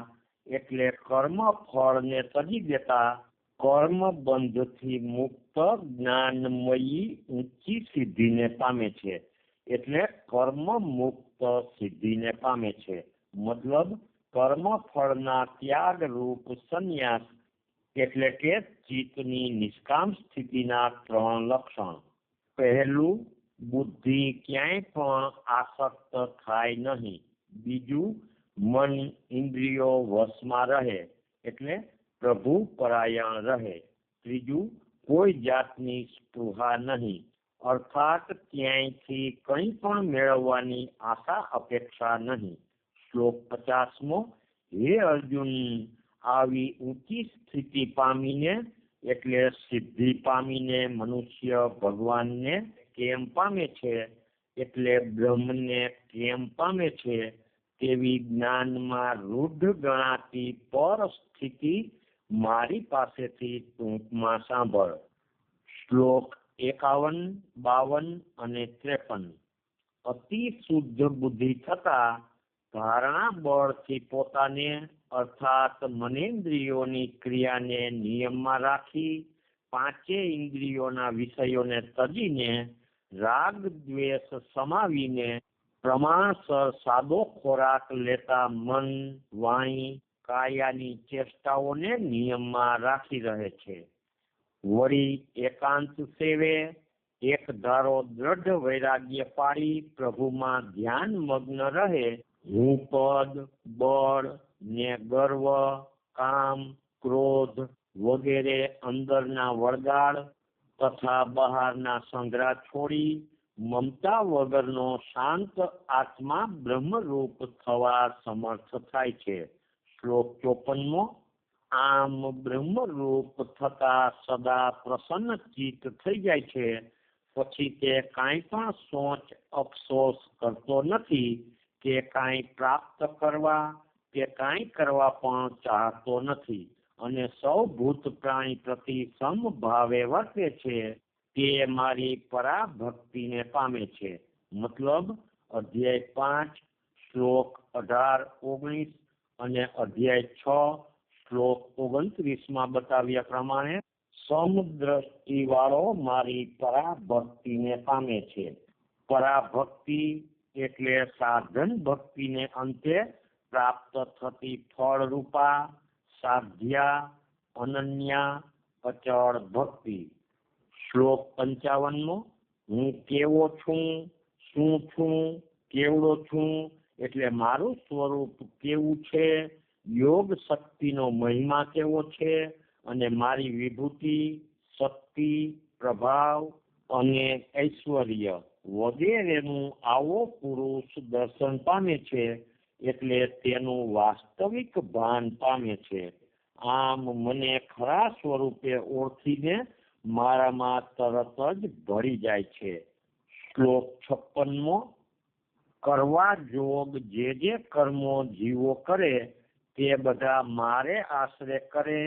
એટલે કર્મ ફળને તજી દેતા કર્મ બંધથી મુક્ત જ્ઞાનમયી ઊંચી સિદ્ધિને પામે છે. એટલે કર્મ મુક્ત સિદ્ધિને પામે છે. મતલબ કર્મ ફળના ત્યાગ રૂપ સંન્યાસ એટલે કે ચિત્તની નિષ્કામ સ્થિતિના 3 લક્ષણ. પહેલું, બુદ્ધિ ક્યાંય પણ આસક્ત થાય નહીં. બીજું, મન ઇન્દ્રિયો વશમાં રહે એટલે પ્રભુ પરાયણ રહે. ત્રીજું, કોઈ જાતની સ્પૃહા નહીં, અર્થાત ક્યાંયથી કંઈ પણ મેળવવાની આશા અપેક્ષા નહીં. શ્લોક 50મો. હે અર્જુન, આવી ઊંચી સ્થિતિ પામીને એટલે સિદ્ધિ પામીને મનુષ્ય ભગવાનને કેમ પામે છે, એટલે બ્રહ્મને કેમ પામે છે, તેવી જ્ઞાનમાં રૂઢ ગણાતી પર સ્થિતિ મારી પાસેથી ટૂંકમાં સાંભળ. શ્લોક 51, 52 અને 53. અતિ શુદ્ધ બુદ્ધિ થતા ધારણા બળથી પોતાને અર્થાત મનેન્દ્રિયોની ક્રિયાને નિયમમાં રાખી 5 ઇન્દ્રિયોના વિષયોને તજીને રાગ દ્વેષ સમાવીને પ્રમાણસર સાદો ખોરાક લેતા મન, વાણી, કાયાની ચેષ્ટાઓને નિયમમાં રાખી રહે છે. વળી એકાંત સેવે એક ધારો દ્રઢ વૈરાગ્ય પાડી પ્રભુમાં ધ્યાન મગ્ન રહે. હું પદ, બળ ને ગર્વ, કામ, ક્રોધ વગેરે અંદરના વળગાડ તથા બહારના સંગ્રહ છોડી મમતા વગરનો શાંત આત્મા બ્રહ્મરૂપ થવા સમર્થ થાય છે. શ્લોક 54મો. આમ બ્રહ્મરૂપ થતા સદા પ્રસન્ન ચિત્ત થઈ જાય છે. પછી તે કાંઈ પણ સોચ અફસોસ કરતો નથી કે કાંઈ પ્રાપ્ત કરવા કે કાંઈ કરવા પણ ચાહતો નથી અને સૌ ભૂત પ્રાણી પ્રતિ સમભાવે વર્તે છે. તે મારી પરાભક્તિને પામે છે. મતલબ અધ્યાય 5 શ્લોક 18-19 અને અધ્યાય 6 શ્લોક 29માં બતાવ્યા પ્રમાણે સમદ્રષ્ટિ વાળો મારી પરાભક્તિને પામે છે. પરાભક્તિ એટલે સાધન ભક્તિને અંતે પ્રાપ્ત થતી ફળરૂપા સાધ્યા અનન્યા અચળ ભક્તિ. શ્લોક 55મો. હું કેવો છું, શું છું, કેવડો છું એટલે મારું સ્વરૂપ કેવું છે, યોગ શક્તિનો મહિમા કેવો છે અને મારી વિભૂતિ, શક્તિ, પ્રભાવ અને ઐશ્વર્ય વગેરેનું આવો પુરુષ દર્શન પામે છે એટલે તેનું વાસ્તવિક ભાન પામે છે. આમ મને ખરા સ્વરૂપે ઓળખીને મારામાં તરત જ ભળી જાય છે. શ્લોક 56મો. કરવા જોગ જે કર્મો જીવો કરે તે બધા મારે આશરે કરે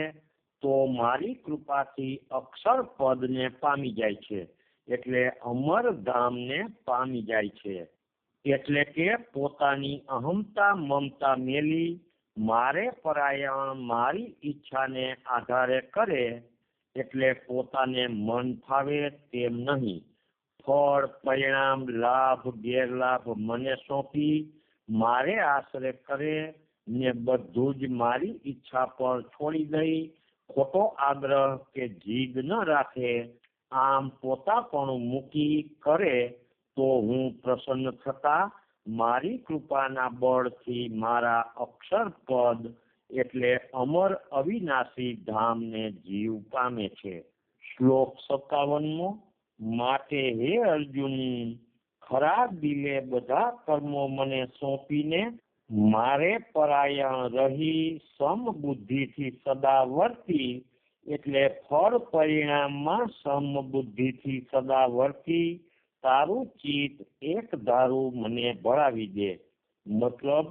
તો મારી કૃપાથી અક્ષર પદને પામી જાય છે એટલે અમરધામને પામી જાય છે. એટલે કે પોતાની અહમતા મમતા મેલી મારે પરાયણ મારી ઈચ્છાને આધારે કરે એટલે પોતાને મન ફાવે તેમ નહીં. ફળ, પરિણામ, લાભ, ગેરલાભ મને સોંપી મારે આશરે કરે ને બધું જ મારી ઈચ્છા પર છોડી દઈ ખોટો આગ્રહ કે જીદ ન રાખે, આમ પોતાપણું મૂકી કરે તો હું પ્રસન્ન થતા મારી કૃપાના બળથી મારા અક્ષર પદ એટલે અમર અવિનાશી ધામને જીવ પામે છે. શ્લોક 57મો. માટે હે અર્જુન, ખરા દિલે બધા કર્મો મને સોંપીને મારે પરાયણ રહી સમબુદ્ધિથી સદા વર્તી, એટલે ફળ પરિણામમાં સમબુદ્ધિથી સદા વર્તી તારું ચિત્ત એક ધારું મને ભળાવી દે. મતલબ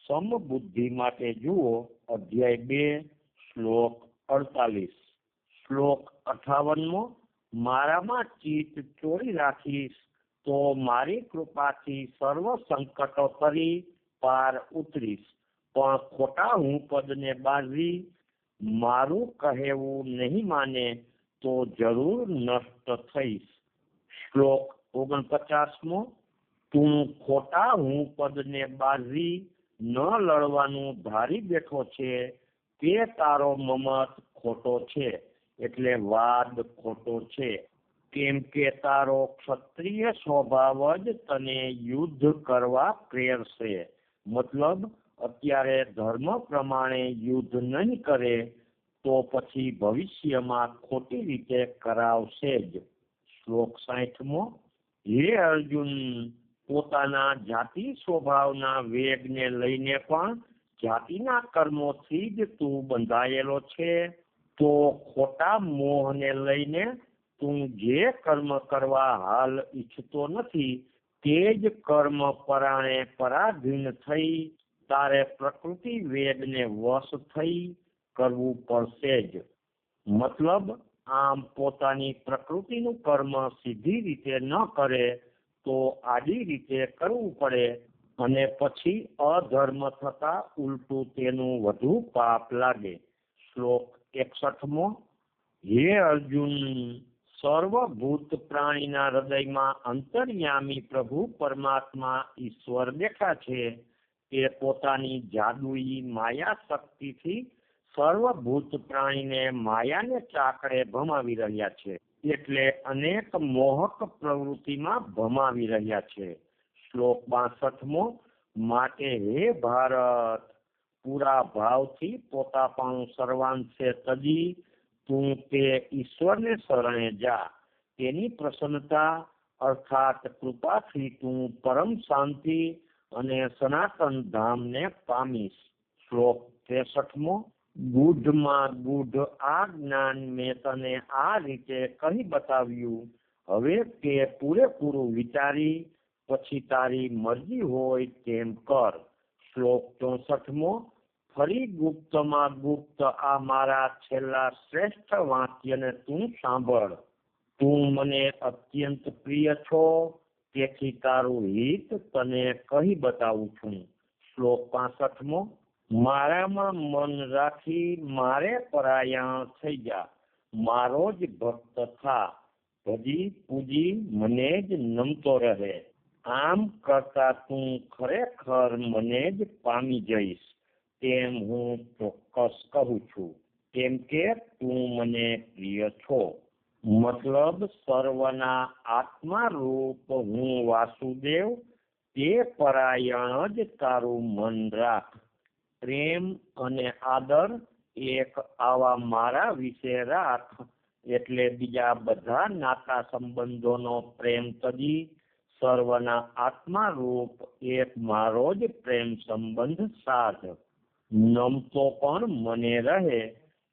સમબુદ્ધિ માટે જુઓ અધ્યાય 2 શ્લોક 48. શ્લોક 58મો. મારામાં ચિત્ત ચોરી રાખીશ તો મારી કૃપાથી સર્વ સંકટો કરી પાર ઉતરીશ, પણ ખોટા હું પદને બાજી મારું કહેવું નહીં માને તો જરૂર નષ્ટ થઈશ. શ્લોક 49મો. તું ખોટા હું પદને બાજી ન લડવાનું ધારી બેઠો છે તે તારો મમત ખોટો છે, એટલે વાદ ખોટો છે. કેમ કે તારો ક્ષત્રિય સ્વભાવ જ તને યુદ્ધ કરવા પ્રેરશે. મતલબ અત્યારે ધર્મ પ્રમાણે યુદ્ધ નહીં કરે તો પછી ભવિષ્યમાં ખોટી રીતે કરાવશે જ. શ્લોક 60મો. હે અર્જુન, પોતાના જાતિ સ્વભાવના વેગને લઈને પણ જાતિના કર્મોથી જ તું બંધાયેલો છે, તો ખોટા મોહને લઈને તું જે કર્મ કરવા હાલ ઈચ્છતો નથી તે જ કર્મ પરાણે પરાધીન થઈ તારે પ્રકૃતિ વેગને વશ થઈ કરવું પડશે જ. મતલબ આમ પોતાની પ્રકૃતિનું કર્મ સીધી રીતે ન કરે તો આડી રીતે કરવું પડે અને પછી અધર્મ થતા ઉલટું તેનું વધુ પાપ લાગે. શ્લોક 61મો. હે અર્જુન, સર્વભૂત પ્રાણીના હૃદયમાં અંતર્યામી પ્રભુ પરમાત્મા ઈશ્વર બેઠા છે. તે પોતાની જાદુઈ માયા શક્તિથી સર્વભૂત પ્રાણીને માયાને ચાકડે ભમાવી રહ્યા છે, એટલે અનેક મોહક પ્રવૃત્તિમાં ભમાવી રહ્યા છે. શ્લોક 62મો. માટે હે ભારત, પૂરા ભાવથી પોતાપણું સર્વાંશે તજી તું તે ઈશ્વરને શરણે જા. તેની પ્રસન્નતા અર્થાત કૃપાથી તું પરમ શાંતિ અને સનાતન ધામને પામીશ. શ્લોક 63મો. ગૂઢમાં ગૂઢ આ જ્ઞાન મેં તને આ રીતે કહી બતાવ્યું, હવે તે પૂરેપૂરું વિચારી પછી તારી મરજી હોય તેમ કર. શ્લોક 64મો. ફરી ગુપ્તમાં ગુપ્ત આ મારા છેલ્લા શ્રેષ્ઠ વાક્યને તું સાંભળ. તું મને અત્યંત પ્રિય છો, તેથી તારું હિત તને કહી બતાવું છું. શ્લોક 65મો. મારામાં મન રાખી મારે પરાયણ થઈ જા, મારો જ ભક્ત થા, ભજી પૂજી મને જ નમતો રહે. આમ કરતા તું ખરેખર મને જ પામી જઈશ તેમ હું ચોક્કસ કહું છું, કેમ કે તું મને પ્રિય છો. મતલબ સર્વના આત્મા રૂપ હું વાસુદેવ તે પરાયણ જ તારું મન રાખ. પ્રેમ અને આદર એક આવા મારા વિશે રાખ, એટલે બીજા બધા નાતા સંબંધોનો પ્રેમ તજી સર્વના આત્મા રૂપ એક મારો જ પ્રેમ સંબંધ સાધ. નમતો પણ મને રહે,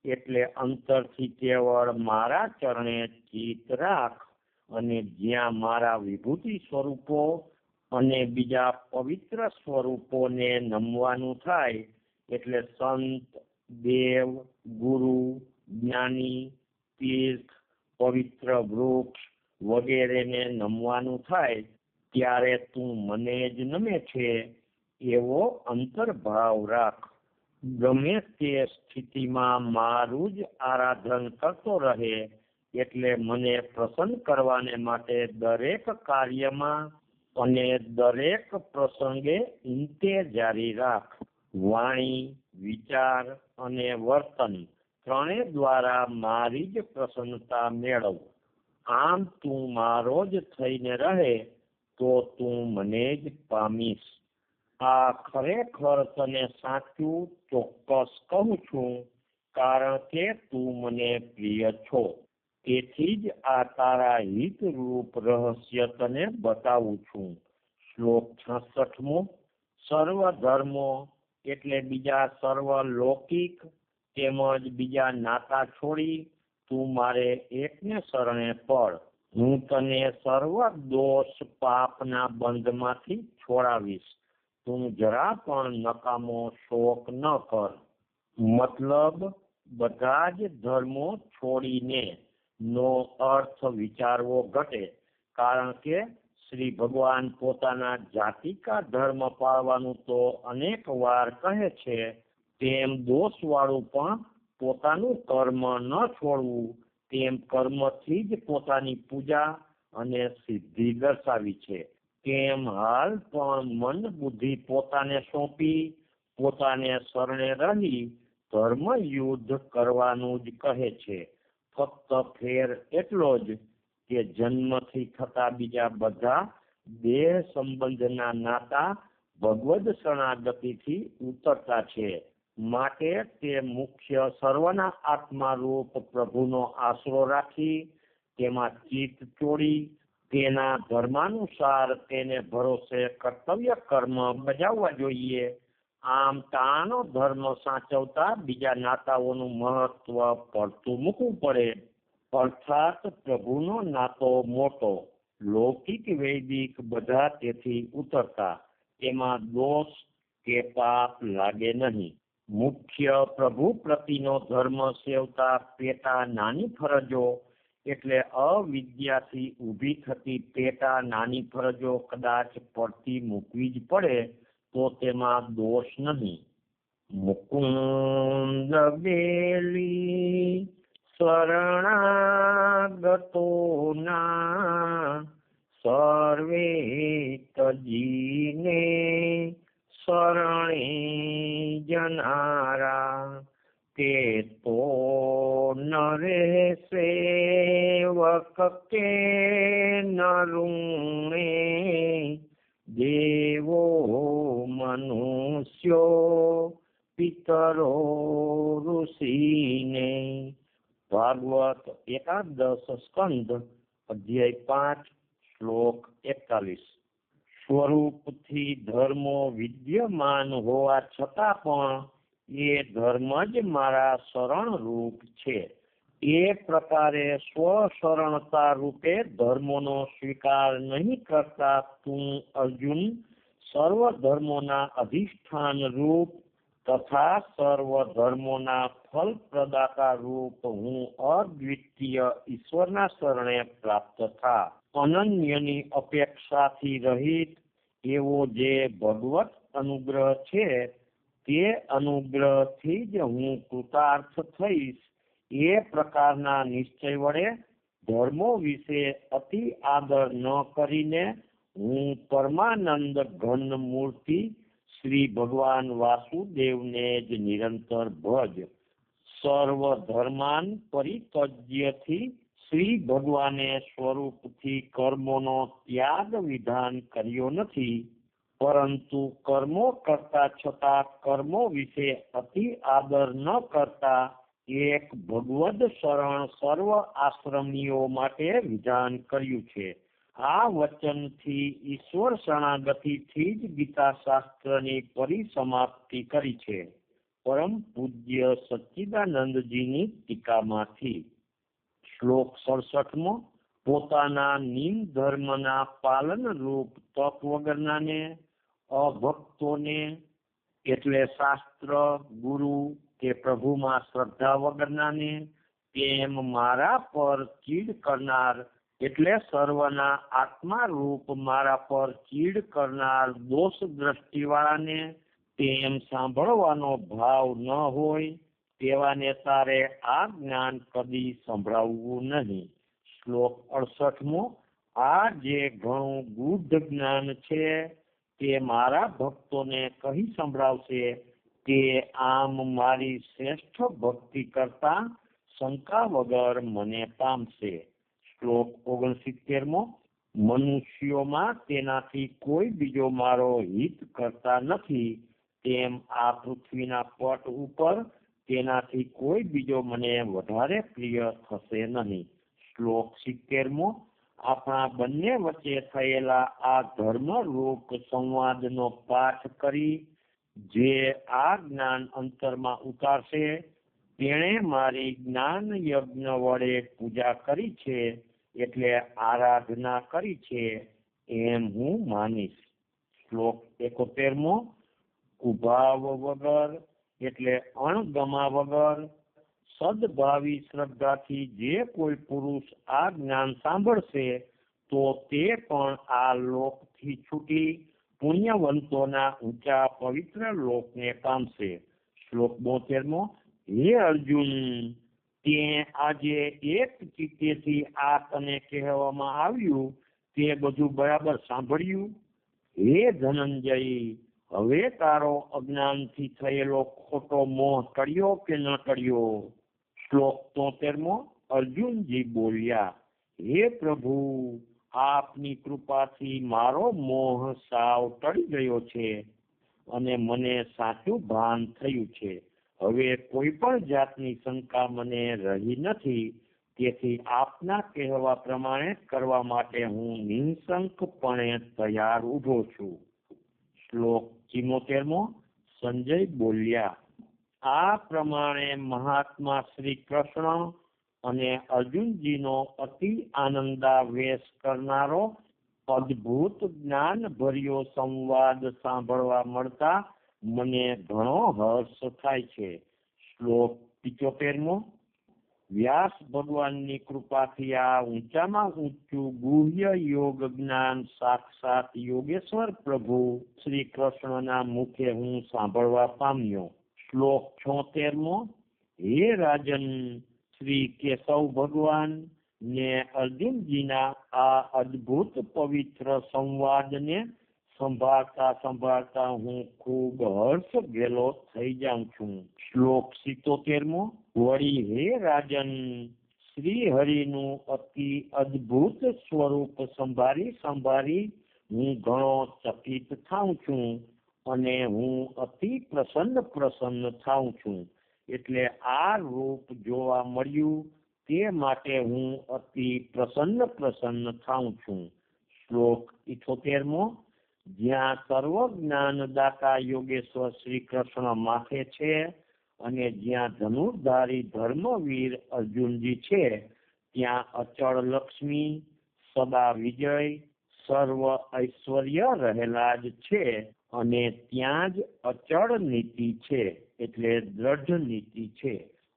એટલે અંતરથી કેવળ મારા ચરણે ચિત્ત રાખ, અને જ્યાં મારા વિભૂતિ સ્વરૂપો અને બીજા પવિત્ર સ્વરૂપોને નમવાનું થાય, એટલે સંત, દેવ, ગુરુ, જ્ઞાની, તીર્થ, પવિત્ર વૃક્ષ વગેરેને નમવાનું થાય ત્યારે તું મને જ નમે છે એવો અંતર્ભાવ રાખ. ગમે તે સ્થિતિમાં મારું જ આરાધન કરતો રહે, એટલે મને પ્રસન્ન કરવાને માટે દરેક કાર્યમાં અને દરેક પ્રસંગે ઇંતે જારી રાખ. વાણી, વિચાર અને વર્તન ત્રણે દ્વારા મારી જ પ્રસન્નતા મેળવ. આમ તું મારો જ થઈને રહે તો તું મને જ પામીશ. આ ખરેખર તને સાચું ચોક્કસ કહું છું, કારણ કે તું મને પ્રિય છો. તેથી જ આ તારા હિતરૂપ રહસ્ય તને બતાવું છું. શ્લોક 66મો. સર્વ ધર્મો એટલે બીજા સર્વ લૌકિક તેમજ બીજા નાતા છોડી તું મારે એકને શરણે પડ. હું તને સર્વ દોષ પાપના બંધમાંથી છોડાવીશ. તું જરા પણ નકામો શોક ન કર. મતલબ બધા જ ધર્મો છોડીને નો અર્થ વિચારવો ઘટે, કારણ કે શ્રી ભગવાન પોતાના જાતિકા ધર્મ પાળવાનું તો અનેક વાર કહે છે, તેમ દોષવાળું પણ પોતાનું કર્મ ન છોડવું તેમ કર્મથી જ પોતાની પૂજા અને સિદ્ધિ દર્શાવી છે. તેમ હાલ પણ મન બુદ્ધિ પોતાને સોંપી પોતાને શરણે રહી ધર્મ યુદ્ધ કરવાનું જ કહે છે. ફક્ત ફેર એટલો જ કે જન્મથી થતા બીજા બધા દેહ સંબંધના નાતા ભગવદ શરણાગતિથી ઉતરતા છે. માટે તે મુખ્ય સર્વના આત્મા રૂપ પ્રભુનો આશરો રાખી તેમાં ચિત્ત ચોડી તેના ધર્માનુસાર તેને ભરોસે કર્તવ્ય કર્મ બજાવવા જોઈએ. આમ તાનો ધર્મ સાચવતા બીજા નાતાઓનું મહત્વ પડતું મૂકવું પડે. અર્થાત પ્રભુનો નાતો મોટો, લૌકિક વૈદિક બધા તેથી ઉતરતા, તેમાં દોષ કે પાપ લાગે નહીં. મુખ્ય પ્રભુ પ્રતિનો ધર્મ સેવતા પેટા નાની ફરજો એટલે અવિદ્યાથી ઊભી થતી પેટા નાની ફરજો કદાચ પડતી મૂકવી જ પડે તો તેમાં દોષ નહીં. મુકુંદ બેલી શરણાગતોના સર્વે તજીને શરણે જનારા તે તો નરે સેવક કે નરુણે દેવો મનુષ્યો પિતરો ઋષિને. ભાગવત એકાદશ સ્કંદ અધ્યાય 5 શ્લોક 41. સ્વરૂપથી ધર્મો વિદ્યમાન હોવા છતાં પણ એ ધર્મ જ મારા શરણ રૂપ છે. એ પ્રકારે સ્વશરણતા રૂપે ધર્મોનો સ્વીકાર નહીં કરતા તું અર્જુન સર્વ ધર્મોના અધિષ્ઠાન રૂપ તથા સર્વ ધર્મોના ફલ પ્રદાતા રૂપ હું અદ્વિતીય ઈશ્વરના શરણે પ્રાપ્ત થા. અનન્યની અપેક્ષાથી રહિત એવો જે ભગવત અનુગ્રહ છે તે અનુગ્રહથી જ હું કૃતાર્થ થઈશ. એ પ્રકારના નિશ્ચય વડે ધર્મો વિશે અતિ આદર ન કરીને હું પરમાનંદ ઘન મૂર્તિ શ્રી ભગવાન વાસુદેવને જ નિરંતર ભજ. સર્વ ધર્માન પરિત્યજ્યથી શ્રી ભગવાને સ્વરૂપથી કર્મોનો ત્યાગ વિધાન કર્યો નથી, પરંતુ કર્મો કરતા છતાં કર્મો વિશે અતિ આદર ન કરતા એક ભગવદ શરણ સર્વ આશ્રમીઓ માટે વિધાન કર્યું છે. આ વચનથી ઈશ્વર શરણાગતિથી જ ગીતા શાસ્ત્રની પરિસમાપ્તિ કરી છે. પરમ પૂજ્ય સચ્ચિદાનંદજીની ટીકામાંથી. શ્લોક 67મો. પોતાના નિમ ધર્મના પાલન રૂપ તપ વગરનાને, અભક્તોને એટલે શાસ્ત્ર, ગુરુ કે પ્રભુમાં શ્રદ્ધા વગરનાને, તેમ મારા પર ચીડ કરનાર એટલે સર્વના આત્મા રૂપ મારા પર ચીડ કરનાર દોષ દ્રષ્ટિવાળાને, તેમ સાંભળવાનો ભાવ ન હોય તેવાને તારે આ જ્ઞાન કદી સંભળાવવું નહીં. શ્લોક 68મો. આ જે ઘણું ગૂઢ જ્ઞાન છે તે મારા ભક્તોને કહી સંભળાવશે. તે આમ મારી શ્રેષ્ઠ ભક્તિ કરતા શંકા વગર મને પામશે. શ્લોક 69મો. મનુષ્યોમાં તેનાથી કોઈ બીજો મારો હિત કરતા નથી, તેમ આ પૃથ્વીના પટ ઉપર તેનાથી કોઈ બીજો મને વધારે પ્રિય થશે નહીં. શ્લોક 70મો. આપણા બંને વચ્ચે થયેલા આ ધર્મરૂપ સંવાદનો પાઠ કરી જે આ જ્ઞાન અંતરમાં ઉતારશે તેણે મારી જ્ઞાન યજ્ઞ વડે પૂજા કરી છે, એટલે આરાધના કરી છે એમ હું માનીશ. શ્લોક 71મો. કુભાવ વગર એટલે અણગમા વગર સદભાવી શ્રદ્ધાથી જે કોઈ પુરુષ આ જ્ઞાન સાંભળશે તો તે પણ આ લોકથી છૂટી પુણ્યવંતોના ઊંચા પવિત્ર લોકને પામશે. શ્લોક 72મો. હે અર્જુન, તે આજે એક ચિત્તેથી આ તને કહેવામાં આવ્યું તે બધું બરાબર સાંભળ્યું? હે ધનંજય, હવે તારો અજ્ઞાનથી થયેલો ખોટો મોહ ટળ્યો કે ન ટળ્યો? શ્લોક 73મો. અર્જુનજી બોલ્યા, હે પ્રભુ, આપની કૃપાથી મારો મોહ સાવ ટળી ગયો છે અને મને સાચું ભાન થયું છે. હવે કોઈ પણ જાતની શંકા મને રહી નથી, તેથી આપના કહેવા પ્રમાણે કરવા માટે હું નિઃશંકપણે તૈયાર ઊભો છું. શ્લોક 74મો. સંજય બોલ્યા, આ પ્રમાણે મહાત્મા શ્રી કૃષ્ણ અને અર્જુનજીનો અતિ આનંદાવેશ કરનારો અદ્ભુત જ્ઞાન ભર્યો સંવાદ સાંભળવા મળતા મને ઘણો હર્ષ થાય છે. શ્લોક 75મો. વ્યાસ ભગવાનની કૃપાથી આ ઊંચામાં ઊંચું ગુહ્ય યોગ જ્ઞાન સાક્ષાત યોગેશ્વર પ્રભુ શ્રી કૃષ્ણના મુખે હું સાંભળવા પામ્યો. શ્લોક 76મો. હે રાજન, શ્રી કેશવ ભગવાન ને અર્જુનજીના આ અદ્ભુત પવિત્ર સંવાદને સંભાળતા હું ખૂબ હર્ષ ગેલો થઈ જાઉં છું. શ્લોક 77મો. વળી હે રાજન, શ્રી હરિનું અતિ અદ્ભુત સ્વરૂપ સંભાળી હું ઘણો ચકિત થાઉં છું અને હું અતિ પ્રસન્ન થાઉં છું. એટલે આ રૂપ જોવા મળ્યું તે માટે હું અતિ પ્રસન્ન થાઉં છું. શ્લોક 78મો. જ્યાં સર્વ જ્ઞાનદાતા યોગેશ્વર શ્રી કૃષ્ણ માથે છે અને જ્યાં ધનુર્ધારી ધર્મવીર અર્જુનજી છે, ત્યાં અચળ લક્ષ્મી, સદા વિજય, સર્વ ઐશ્વર્ય રહેલા જ છે અને ત્યાં જ અચળ નીતિ છે, એટલે દ્રઢ નીતિ છે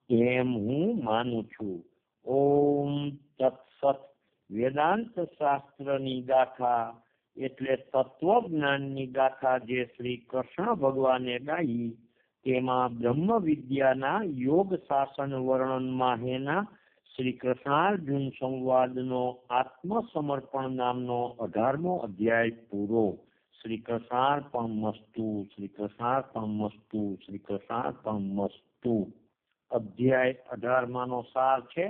એમ હું માનું છું. ઓમ તત્સત. વેદાંત શાસ્ત્રની ગાથા એટલે તત્વજ્ઞાનની ગાથા જે શ્રી કૃષ્ણ ભગવાને ગાઈ તેમાં બ્રહ્મ વિદ્યાના યોગ શાસન વર્ણનમાં હેના શ્રી કૃષ્ણાર્જુન સંવાદનો આત્મસમર્પણ નામનો 18મો અધ્યાય પૂરો. શ્રી કૃષ્ણાર્પણમસ્તુ. શ્રી કૃષ્ણાર્પણમસ્તુ. શ્રી કૃષ્ણાર્પણમસ્તુ. અધ્યાય 18માંનો સાર છે,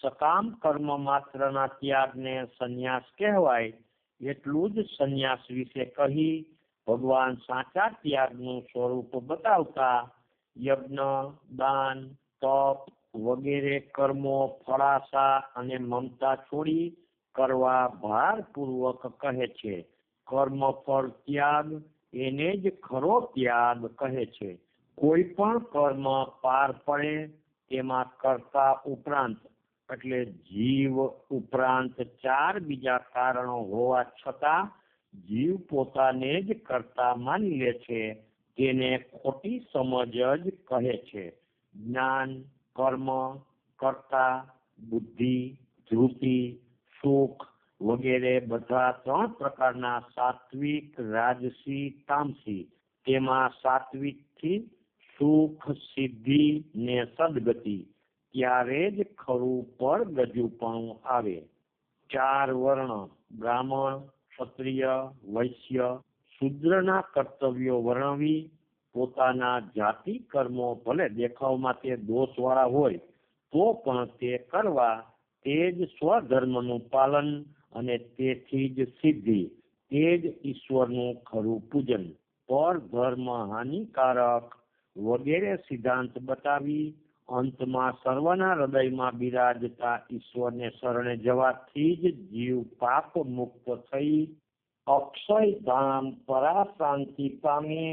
સકામ કર્મ માત્રના ત્યાગને સંન્યાસ કહેવાય એટલું જ સંન્યાસ વિશે કહી ભગવાન સાચા ત્યાગનું સ્વરૂપ બતાવતા યજ્ઞ, દાન, તપ વગેરે કર્મો ફળાશા અને મમતા છોડી કરવા ભારપૂર્વક કહે છે. કર્મફળ ત્યાગ એને જ ખરો ત્યાગ કહે છે. કોઈ પણ કર્મ પાર પડે તેમાં કર્તા ઉપરાંત એટલે જીવ ઉપરાંત 4 બીજા કારણો હોવા છતાં જીવ પોતાને જ કર્તા માની લે છે તેને ખોટી સમજ જ કહે છે. જ્ઞાન, કર્મ, કર્તા, બુદ્ધિ, ધૃતિ, સુખ વગેરે બધા 3 પ્રકારના સાત્વિક, રાજસી, તામસી તેમાં સાત્વિકથી સુખ, સિદ્ધિ ને સદગતિ, ત્યારે જ ખરું પર ગજુપણું આવે. 4 વર્ણ બ્રાહ્મણ, ક્ષત્રિય, વૈશ્ય, શૂદ્રના કર્તવ્યો વર્ણવી પોતાના જાતિ કર્મો ભલે દેખાવમાં તે દોષવાળા હોય તો પણ તે કરવા, તે જ સ્વધર્મનું પાલન અને તેથી જ સિદ્ધિ, તે જ ઈશ્વરનું ખરું પૂજન. પર ધર્મ હાનિકારક વગેરે સિદ્ધાંત બતાવી અંતમાં સર્વના હૃદયમાં બિરાજતા ઈશ્વરને શરણે જવાથી જ જીવ પાપ મુક્ત થઈ અક્ષયધામ પરાશાંતિ પામે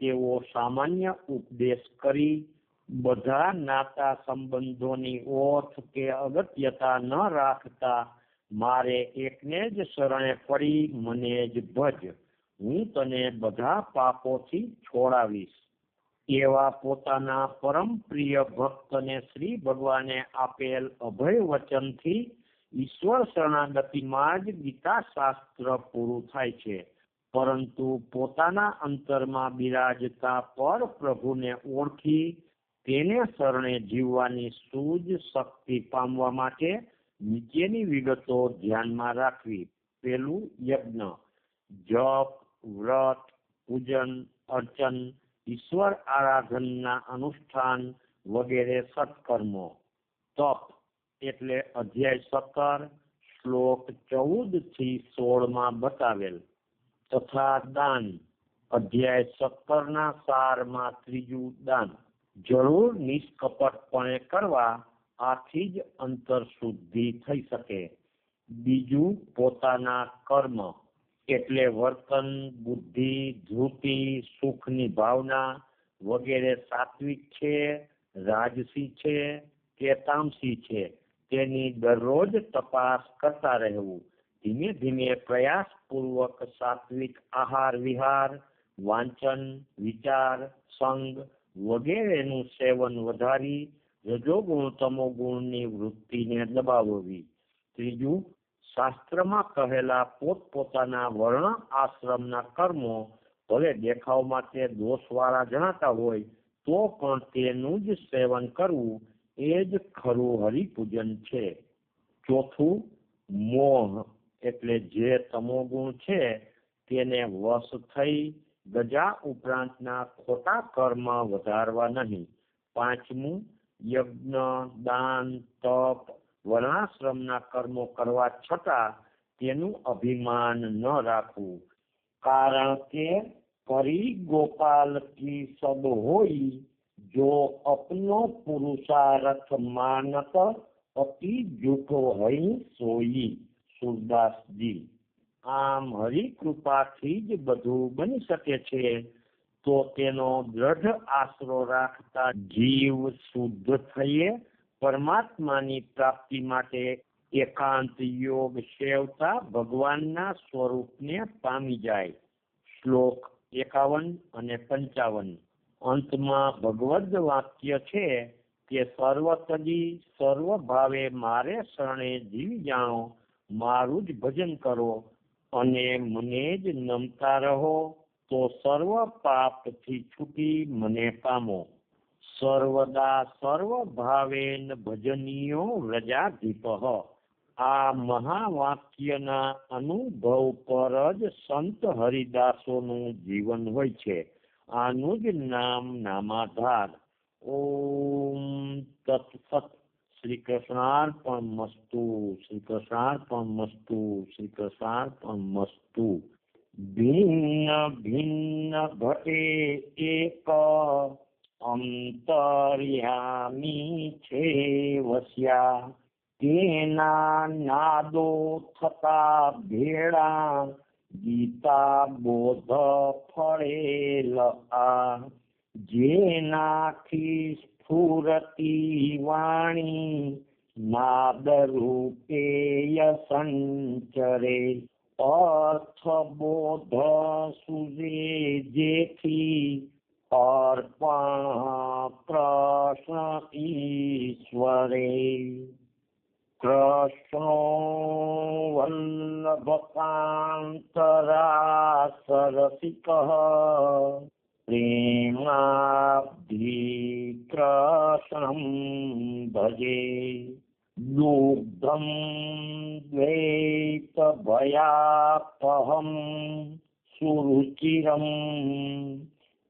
તેવો સામાન્ય ઉપદેશ કરી બધા નાતા સંબંધોની ઓથ કે અગત્યતા ન રાખતા મારે એકને જ શરણે પડી મને જ ભજ, હું તને બધા પાપોથી છોડાવીશ. એવા પોતાના પરમ પ્રિય ભક્તને શ્રી ભગવાને આપેલ અભય વચનથી ઈશ્વર શરણાગતિમાં જ ગીતા શાસ્ત્ર પૂરું થાય છે. પરંતુ પોતાના અંતરમાં બિરાજતા પર પ્રભુને ઓળખી તેને શરણે જીવવાની સૂઝ શક્તિ પામવા માટે નીચેની વિગતો ધ્યાનમાં રાખવી. પેલું, યજ્ઞ, જપ, વ્રત, પૂજન, અર્ચન, ઈશ્વર આરાધનના અનુષ્ઠાન વગેરે સત્કર્મો. તપ એટલે અધ્યાય 17 શ્લોક 14 થી 16 બતાવેલ, તથા દાન અધ્યાય 17 સારમાં ત્રીજું દાન. જરૂર નિષ્કપટપણે કરવા, આથી જ અંતર શુદ્ધિ થઈ શકે. બીજું, પોતાના કર્મ એટલે વર્તન, બુદ્ધિ, ધૃતિ, સુખની ભાવના વગેરે સાત્વિક છે, રાજસી છે કે તામસી છે તેની દરરોજ તપાસ કરતા રહેવું. ધીમે ધીમે પ્રયાસપૂર્વક સાત્વિક આહાર વિહાર, વાંચન, વિચાર, સંગ વગેરેનું સેવન વધારી રજોગુણ તમોગુણની વૃત્તિને દબાવવી. ત્રીજું, શાસ્ત્રમાં કહેલા પોતપોતાના વર્ણ આશ્રમના કર્મો ભલે દેખાવમાં તે દોષવાળા જણાતા હોય તો પણ તેનું જ સેવન કરવું એ જ ખરું હરિપૂજન છે. ચોથું, મોહ એટલે જે તમોગુણ છે તેને વશ થઈ ગજા ઉપરાંતના ખોટા કર્મ વધારવા નહીં. પાંચમું, યજ્ઞ, દાન, તપ, વર્ણાશ્રમના કર્મો કરવા છતાં તેનું અભિમાન ન રાખવું, કારણ કે કરી ગોપાલ કી સબ હોઈ, જો અપનો પુરુષાર્થ માનત અતિ જૂઠો હઈ સોઈ. સુરદાસજી. આમ હરિકૃપાથી જ બધું બની શકે છે, તો તેનો દ્રઢ આશરો રાખતા જીવ શુદ્ધ થઈએ પરમાત્માની પ્રાપ્તિ માટે એકાંત યોગ સેવતા ભગવાનના સ્વરૂપને પામી જાય. શ્લોક 51 અને 55. અંતમાં ભગવદ વાક્ય છે કે સર્વ તજી સર્વ ભાવે મારે શરણે જીવી જાણો, મારું જ ભજન કરો અને મને જ નમતા રહો, તો સર્વ પાપથી છૂટી મને પામો. સર્વદા સર્વ ભાવેન ભજનીયો વ્રજાધિપઃ. આ મહાવાક્યના અનુભવ પર જ સંત હરિદાસોનું જીવન હોય છે. આનું જ નામ નામાધાર. ઓમ તત્સત. શ્રી કૃષ્ણાર્પણમસ્તુ. શ્રી કૃષ્ણાર્પણમસ્તુ. શ્રી કૃષ્ણાર્પણમસ્તુ. ભિન્ન ભિન્ન ઘટે એક અંતર્યામી છે વસ્યા, તેના નાદો થતા ભેળા, ગીતા બોધ ફળેલ આ. જેનાથી સ્ફુરતી વાણી, નાદ રૂપેય સંચરે, અર્થ બોધ સુજે જેથી, અર્પણ પ્રશ્ન ઈશ્વરે. કૃષ્ણો વલ્લભકાંતરાસરસિકઃ, प्रेमाब्धि कृष्णं भजे दुग्धं द्वैतभयापहं सुरुचिरं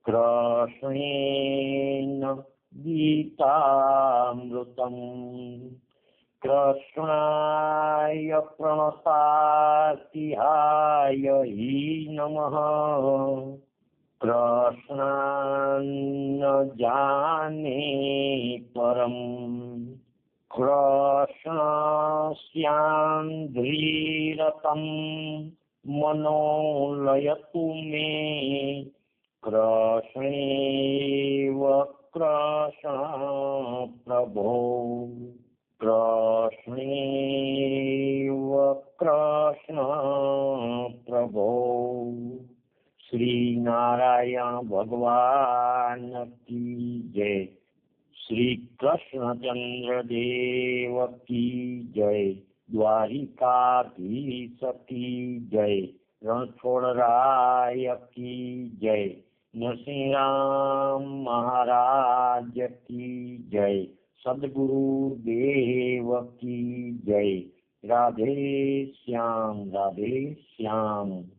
कृष्णेन गीतामृतम् कृष्णाय प्रणतातिहाय हि नमः कृष्णान्न जाने परम् कृष्णस्यान्ध्रीरतं मनोलयतु मे कृष्णेव कृष्ण प्रभो कृष्णेव कृष्ण प्रभो। श्री नारायण भगवान की जय। श्री कृष्णचंद्र देव की जय। द्वारिकाधीश की जय। रणछोड़राय की जय। नरसिंहराम महाराज की जय। सद्गुरु देव की जय। राधे श्याम राधे श्याम।